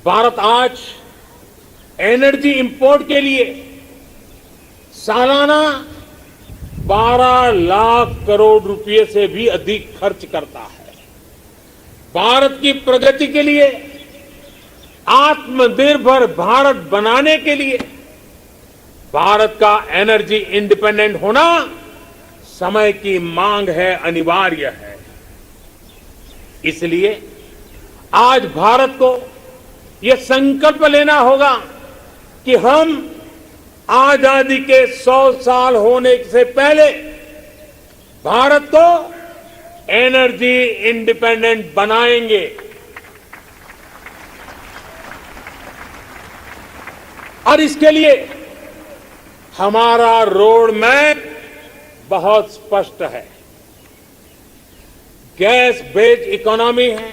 A: भारत आज एनर्जी इंपोर्ट के लिए सालाना 12 लाख करोड़ रुपए से भी अधिक खर्च करता है। भारत की प्रगति के लिए, आत्मनिर्भर भारत बनाने के लिए भारत का एनर्जी इंडिपेंडेंट होना समय की मांग है, अनिवार्य है। इसलिए आज भारत को यह संकल्प लेना होगा कि हम आजादी के 100 साल होने से पहले भारत को एनर्जी इंडिपेंडेंट बनाएंगे। और इसके लिए हमारा रोड मैप बहुत स्पष्ट है। गैस बेस्ड इकोनॉमी है,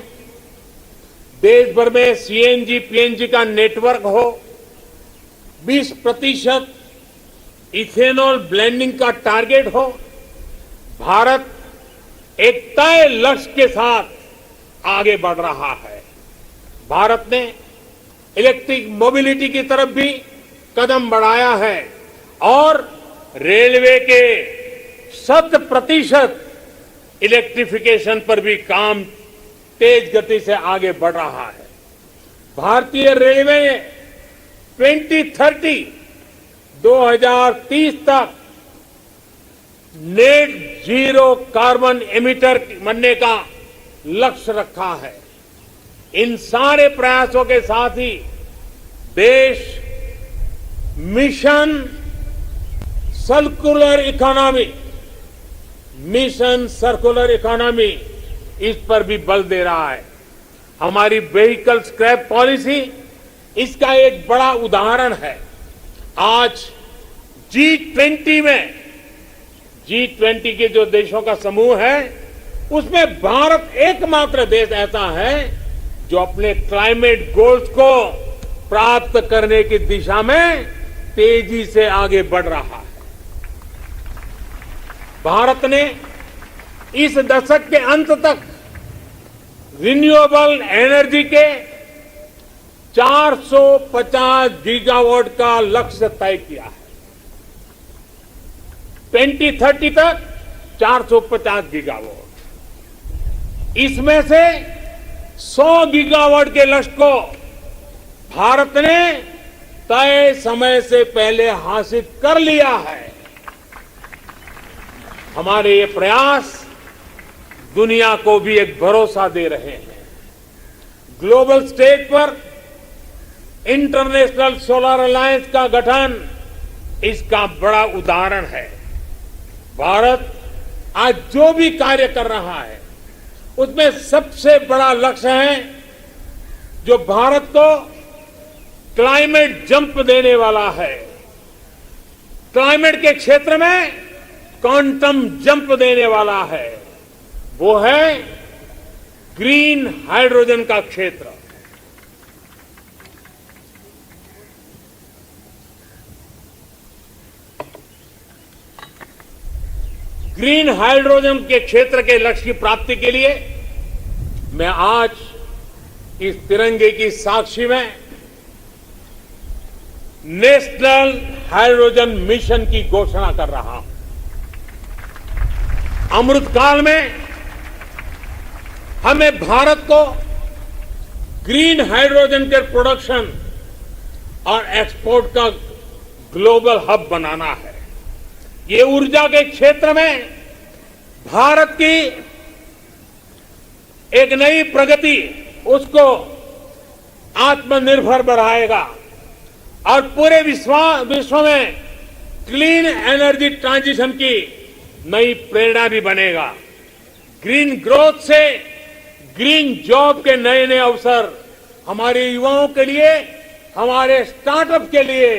A: देश भर में सीएनजी पीएनजी का नेटवर्क हो, 20% इथेनॉल ब्लेंडिंग का टारगेट हो। भारत एक तय लक्ष्य के साथ आगे बढ़ रहा है। भारत ने इलेक्ट्रिक मोबिलिटी की तरफ भी कदम बढ़ाया है और रेलवे के 100% इलेक्ट्रिफिकेशन पर भी काम तेज गति से आगे बढ़ रहा है। भारतीय रेलवे ने 2030 तक नेट जीरो कार्बन एमिटर बनने का लक्ष्य रखा है। इन सारे प्रयासों के साथ ही देश मिशन सर्कुलर इकोनॉमी इस पर भी बल दे रहा है। हमारी व्हीकल स्क्रैप पॉलिसी इसका एक बड़ा उदाहरण है। आज G20 के जो देशों का समूह है उसमें भारत एकमात्र देश ऐसा है जो अपने क्लाइमेट गोल्स को प्राप्त करने की दिशा में तेजी से आगे बढ़ रहा है। भारत ने इस दशक के अंत तक रिन्यूएबल एनर्जी के 450 गीगावाट का लक्ष्य तय किया है। 2030 तक 450 गीगावाट। इसमें से 100 गीगावाट के लक्ष्य को भारत ने तय समय से पहले हासिल कर लिया है। हमारे ये प्रयास दुनिया को भी एक भरोसा दे रहे हैं। ग्लोबल स्टेज पर इंटरनेशनल सोलर अलायंस का गठन इसका बड़ा उदाहरण है। भारत आज जो भी कार्य कर रहा है उसमें सबसे बड़ा लक्ष्य है जो भारत को क्लाइमेट जंप देने वाला है। क्लाइमेट के क्षेत्र में क्वांटम जंप देने वाला है, वो है ग्रीन हाइड्रोजन का क्षेत्र। ग्रीन हाइड्रोजन के क्षेत्र के लक्ष्य की प्राप्ति के लिए मैं आज इस तिरंगे की साक्षी में नेशनल हाइड्रोजन मिशन की घोषणा कर रहा हूं। अमृतकाल में हमें भारत को ग्रीन हाइड्रोजन के प्रोडक्शन और एक्सपोर्ट का ग्लोबल हब बनाना है। ये ऊर्जा के क्षेत्र में भारत की एक नई प्रगति उसको आत्मनिर्भर बढ़ाएगा और पूरे विश्व में क्लीन एनर्जी ट्रांजिशन की नई प्रेरणा भी बनेगा। ग्रीन ग्रोथ से ग्रीन जॉब के नए नए अवसर हमारे युवाओं के लिए, हमारे स्टार्टअप के लिए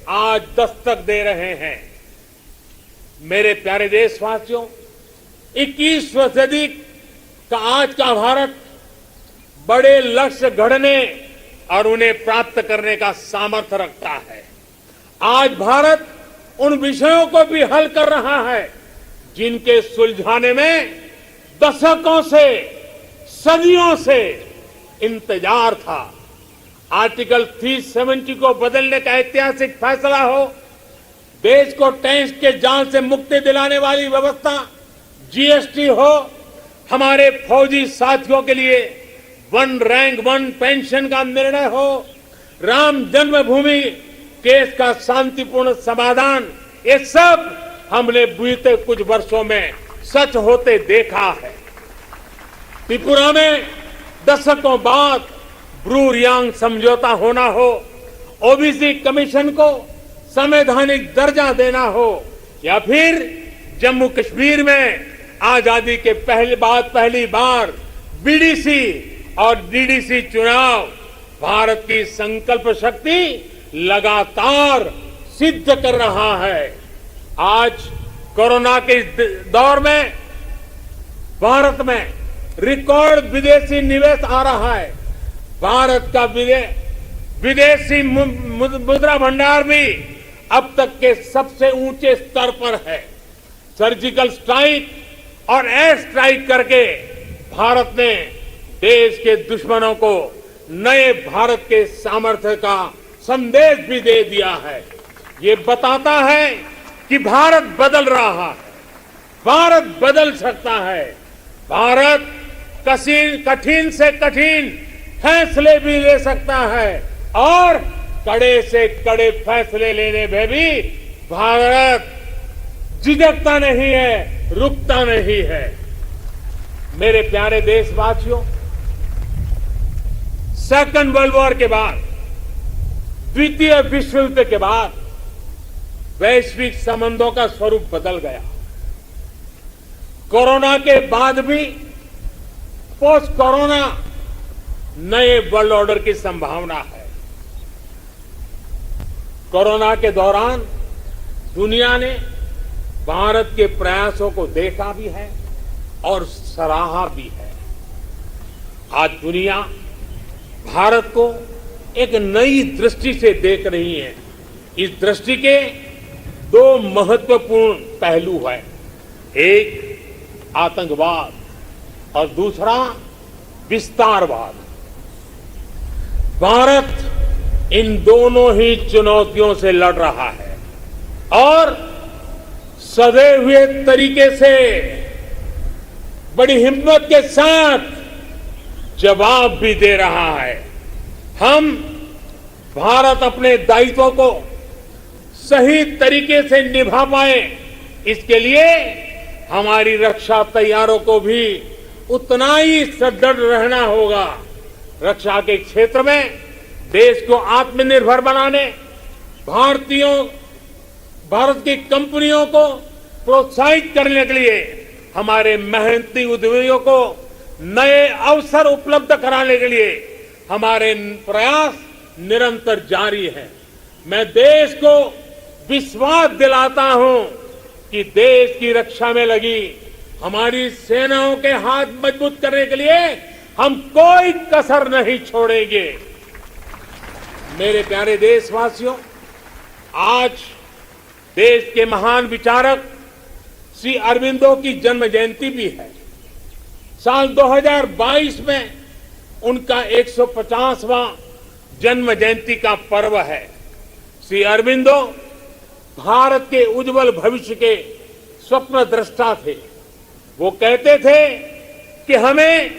A: आज दस्तक दे रहे हैं। मेरे प्यारे देशवासियों, 21वीं सदी का आज का भारत बड़े लक्ष्य गढ़ने और उन्हें प्राप्त करने का सामर्थ्य रखता है। आज भारत उन विषयों को भी हल कर रहा है जिनके सुलझाने में दशकों से, सदियों से इंतजार था। आर्टिकल 370 को बदलने का ऐतिहासिक फैसला हो, देश को टैक्स के जाल से मुक्ति दिलाने वाली व्यवस्था, जीएसटी हो, हमारे फौजी साथियों के लिए वन रैंक वन पेंशन का निर्णय हो, राम जन्मभूमि केस का शांतिपूर्ण समाधान, ये सब हमने बीते कुछ वर्षों में सच होते देखा है। त्रिपुरा में दशकों बाद ब्रू रियांग समझौता होना हो, ओबीसी कमीशन को संवैधानिक दर्जा देना हो, या फिर जम्मू कश्मीर में आजादी के पहली बार बीडीसी और डीडीसी चुनाव, भारत की संकल्प शक्ति लगातार सिद्ध कर रहा है। आज कोरोना के दौर में भारत में रिकॉर्ड विदेशी निवेश आ रहा है। भारत का विदेशी मुद्रा भंडार भी अब तक के सबसे ऊंचे स्तर पर है। सर्जिकल स्ट्राइक और एयर स्ट्राइक करके भारत ने देश के दुश्मनों को नए भारत के सामर्थ्य का संदेश भी दे दिया है। ये बताता है कि भारत बदल रहा है, भारत बदल सकता है। भारत कठिन से कठिन फैसले भी ले सकता है और कड़े से कड़े फैसले लेने में भी भारत झिझकता नहीं है, रुकता नहीं है। मेरे प्यारे देशवासियों, सेकंड वर्ल्ड वॉर के बाद, द्वितीय विश्व युद्ध के बाद वैश्विक संबंधों का स्वरूप बदल गया। कोरोना के बाद भी पोस्ट कोरोना नए वर्ल्ड ऑर्डर की संभावना है। कोरोना के दौरान दुनिया ने भारत के प्रयासों को देखा भी है और सराहा भी है। आज दुनिया भारत को एक नई दृष्टि से देख रही है। इस दृष्टि के दो महत्वपूर्ण पहलू हैं, एक आतंकवाद और दूसरा विस्तारवाद। भारत इन दोनों ही चुनौतियों से लड़ रहा है और सधे हुए तरीके से बड़ी हिम्मत के साथ जवाब भी दे रहा है। हम भारत अपने दायित्वों को सही तरीके से निभा पाए, इसके लिए हमारी रक्षा तैयारों को भी उतना ही सदृढ़ रहना होगा। रक्षा के क्षेत्र में देश को आत्मनिर्भर बनाने, भारत की कंपनियों को प्रोत्साहित करने के लिए, हमारे मेहनती उद्यमियों को नए अवसर उपलब्ध कराने के लिए हमारे प्रयास निरंतर जारी हैं। मैं देश को विश्वास दिलाता हूं कि देश की रक्षा में लगी हमारी सेनाओं के हाथ मजबूत करने के लिए हम कोई कसर नहीं छोड़ेंगे। मेरे प्यारे देशवासियों, आज देश के महान विचारक श्री अरविंदो की जन्म जयंती भी है। साल 2022 में उनका 150वां जन्म जयंती का पर्व है। श्री अरविंदो भारत के उज्जवल भविष्य के स्वप्न दृष्टा थे। वो कहते थे कि हमें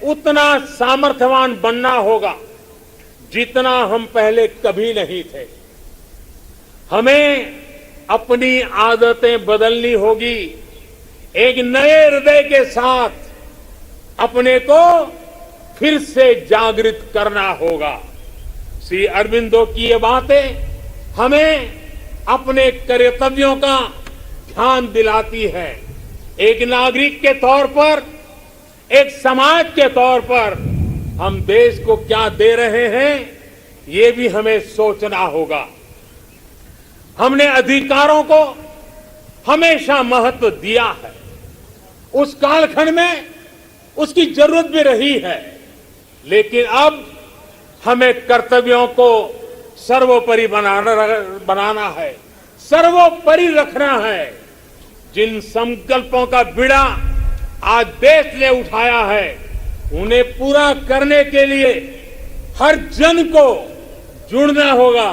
A: उतना सामर्थ्यवान बनना होगा जितना हम पहले कभी नहीं थे। हमें अपनी आदतें बदलनी होगी, एक नए हृदय के साथ अपने को फिर से जागृत करना होगा। श्री अरविंदो की ये बातें हमें अपने कर्तव्यों का ध्यान दिलाती है। एक नागरिक के तौर पर, एक समाज के तौर पर हम देश को क्या दे रहे हैं, ये भी हमें सोचना होगा। हमने अधिकारों को हमेशा महत्व दिया है। उस कालखंड में उसकी जरूरत भी रही है, लेकिन अब हमें कर्तव्यों को सर्वोपरि बनाना है, सर्वोपरि रखना है। जिन संकल्पों का बीड़ा आज देश ने उठाया है, उन्हें पूरा करने के लिए हर जन को जुड़ना होगा,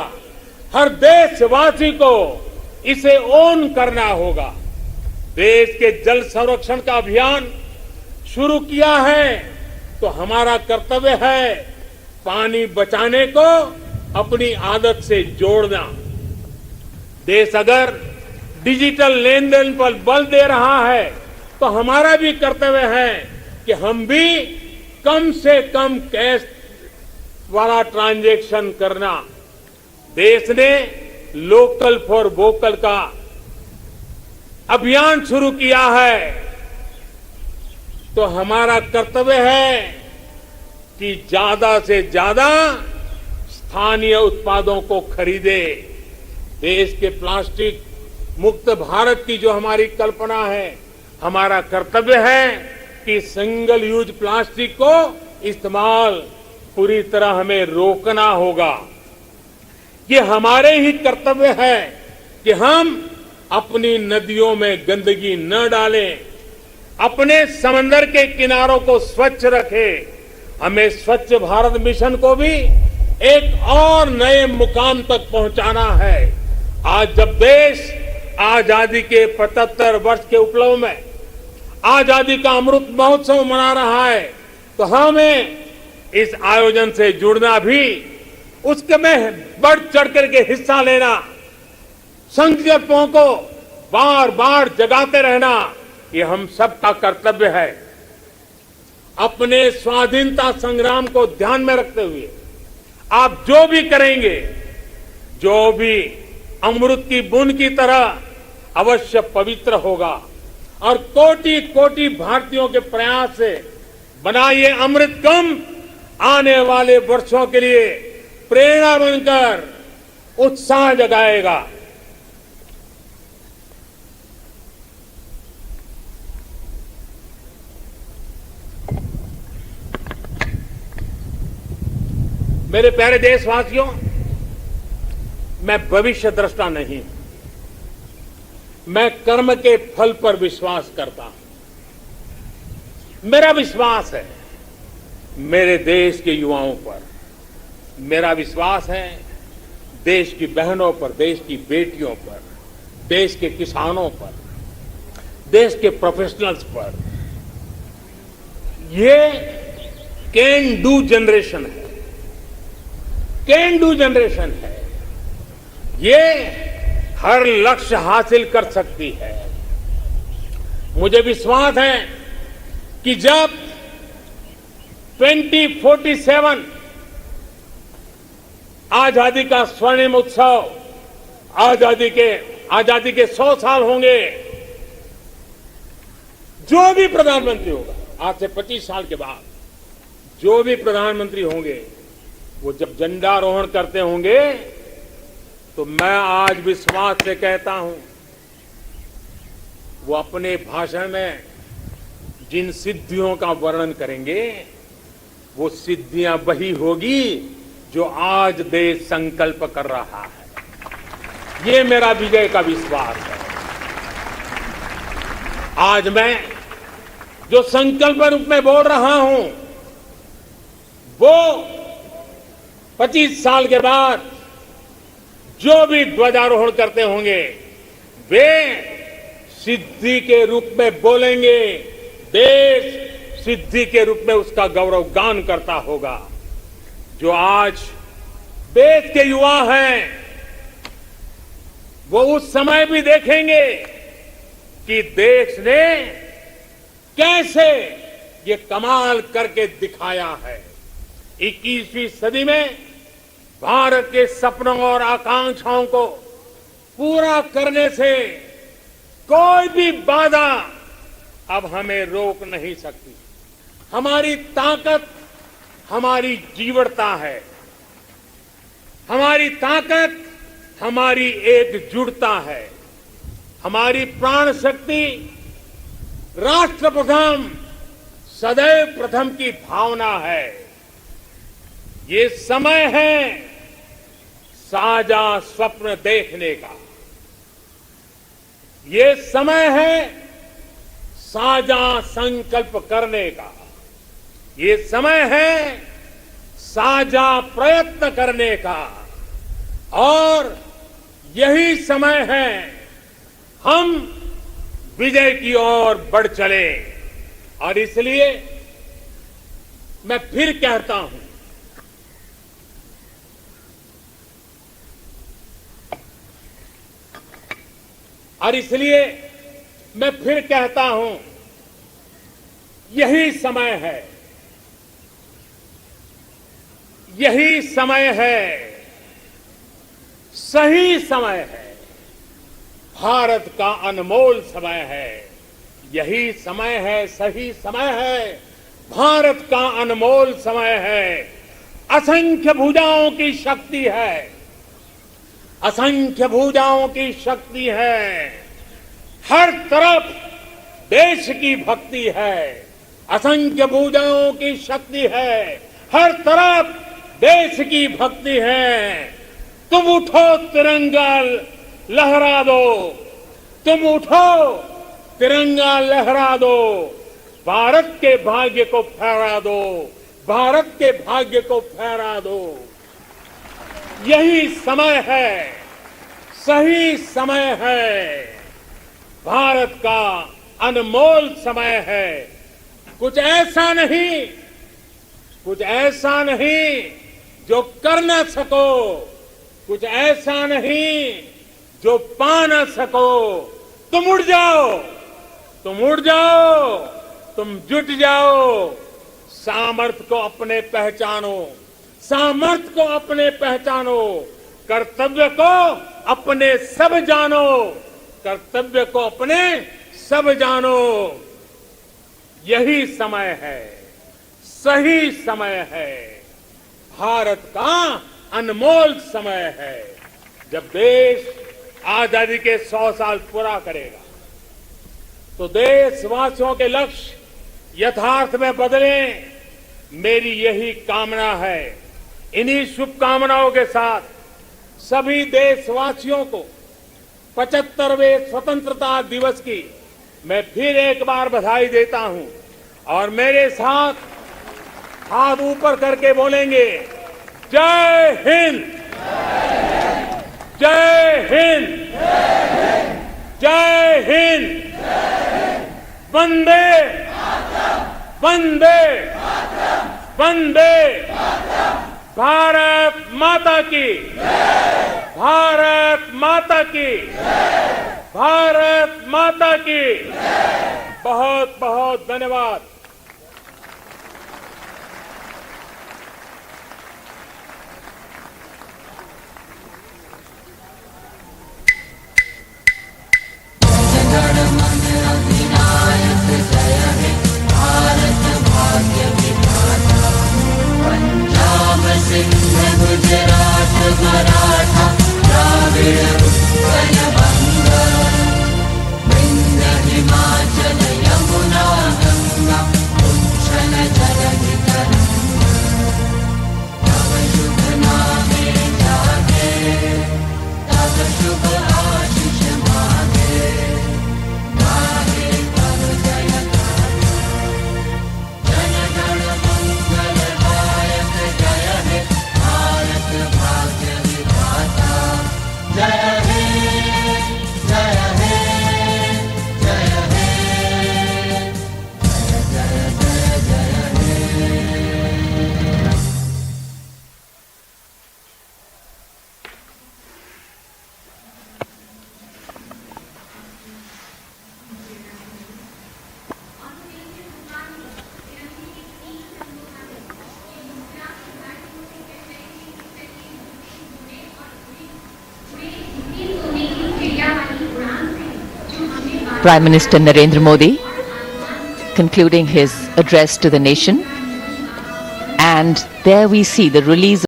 A: हर देशवासी को इसे ओन करना होगा। देश के जल संरक्षण का अभियान शुरू किया है तो हमारा कर्तव्य है पानी बचाने को अपनी आदत से जोड़ना। देश अगर डिजिटल लेन देन पर बल दे रहा है तो हमारा भी कर्तव्य है कि हम भी कम से कम कैश वाला ट्रांजैक्शन करना। देश ने लोकल फॉर वोकल का अभियान शुरू किया है तो हमारा कर्तव्य है कि ज्यादा से ज्यादा स्थानीय उत्पादों को खरीदे। देश के प्लास्टिक मुक्त भारत की जो हमारी कल्पना है, हमारा कर्तव्य है कि सिंगल यूज प्लास्टिक को इस्तेमाल पूरी तरह हमें रोकना होगा। ये हमारे ही कर्तव्य है कि हम अपनी नदियों में गंदगी न डालें, अपने समंदर के किनारों को स्वच्छ रखें। हमें स्वच्छ भारत मिशन को भी एक और नए मुकाम तक पहुंचाना है। आज जब देश आजादी के 75 वर्ष के उपलक्ष्य में आजादी का अमृत महोत्सव मना रहा है तो हमें इस आयोजन से जुड़ना भी, उसके में बढ़ चढ़ करके हिस्सा लेना, संकल्पों को बार बार जगाते रहना, ये हम सबका कर्तव्य है। अपने स्वाधीनता संग्राम को ध्यान में रखते हुए आप जो भी करेंगे, जो भी अमृत की बूंद की तरह अवश्य पवित्र होगा और कोटि कोटि भारतीयों के प्रयास से बना ये अमृत कुंभ आने वाले वर्षों के लिए प्रेरणा बनकर उत्साह जगाएगा। मेरे प्यारे देशवासियों, मैं भविष्य दृष्टा नहीं, मैं कर्म के फल पर विश्वास करता हूं। मेरा विश्वास है मेरे देश के युवाओं पर, मेरा विश्वास है देश की बहनों पर, देश की बेटियों पर, देश के किसानों पर, देश के प्रोफेशनल्स पर। ये कैन डू जनरेशन है, कैन डू जनरेशन है। ये हर लक्ष्य हासिल कर सकती है। मुझे विश्वास है कि जब 2047 आजादी का स्वर्णिम उत्सव, आजादी के 100 साल होंगे, जो भी प्रधानमंत्री होगा आज से 25 साल के बाद, जो भी प्रधानमंत्री होंगे, वो जब झंडारोहण करते होंगे तो मैं आज विश्वास से कहता हूं, वो अपने भाषण में जिन सिद्धियों का वर्णन करेंगे, वो सिद्धियां वही होगी जो आज देश संकल्प कर रहा है। ये मेरा विजय का विश्वास है। आज मैं जो संकल्प रूप में बोल रहा हूं, वो 25 साल के बाद जो भी ध्वजारोहण करते होंगे, वे सिद्धि के रूप में बोलेंगे। देश सिद्धि के रूप में उसका गौरव गान करता होगा। जो आज देश के युवा हैं, वो उस समय भी देखेंगे कि देश ने कैसे ये कमाल करके दिखाया है। 21वीं सदी में भारत के सपनों और आकांक्षाओं को पूरा करने से कोई भी बाधा अब हमें रोक नहीं सकती। हमारी ताकत हमारी जीवटता है, हमारी ताकत हमारी एकजुटता है, हमारी प्राण शक्ति राष्ट्र प्रथम सदैव प्रथम की भावना है। ये समय है साझा स्वप्न देखने का, ये समय है साझा संकल्प करने का, ये समय है साझा प्रयत्न करने का, और यही समय है हम विजय की ओर बढ़ चले। और इसलिए मैं फिर कहता हूं, यही समय है, यही समय है, सही समय है, भारत का अनमोल समय है। यही समय है, सही समय है, भारत का अनमोल समय है। असंख्य भुजाओं की शक्ति है, असंख्य भुजाओं की शक्ति है। हर तरफ देश की भक्ति है, असंख्य भुजाओं की शक्ति है, हर तरफ देश की भक्ति है। तुम उठो तिरंगा लहरा दो, तुम उठो तिरंगा लहरा दो, भारत के भाग्य को फहरा दो, भारत के भाग्य को फहरा दो। यही समय है, सही समय है, भारत का अनमोल समय है। कुछ ऐसा नहीं, कुछ ऐसा नहीं जो कर न सको, कुछ ऐसा नहीं जो पा न सको। तुम उड़ जाओ, तुम उड़ जाओ, तुम जुट जाओ, सामर्थ्य को अपने पहचानो, सामर्थ्य को अपने पहचानो, कर्तव्य को अपने सब जानो, कर्तव्य को अपने सब जानो। यही समय है, सही समय है, भारत का अनमोल समय है। जब देश आजादी के 100 साल पूरा करेगा तो देशवासियों के लक्ष्य यथार्थ में बदले, मेरी यही कामना है। इन्हीं शुभकामनाओं के साथ सभी देशवासियों को 75वें स्वतंत्रता दिवस की मैं फिर एक बार बधाई देता हूं। और मेरे साथ हाथ ऊपर करके बोलेंगे, जय हिंद, जय हिंद, जय हिंद, वंदे वंदे वंदे, भारत माता की, भारत माता की, भारत माता की। बहुत बहुत धन्यवाद।
C: गुजरात मराठा द्राविड़ उत्कल बंग, विंध्य हिमाचल यमुना गंगा उच्छल जलधि तरंग। तव शुभ नामे जागे, तव शुभ आशीष मांगे, गाहे तव जय गाथा। जन गण मंगल दायक जय हे भारत भाग्य विधाता। जय हे, जय हे, जय हे, जय जय जय जय हे।
D: Prime Minister Narendra Modi concluding his address to the nation, and there we see the release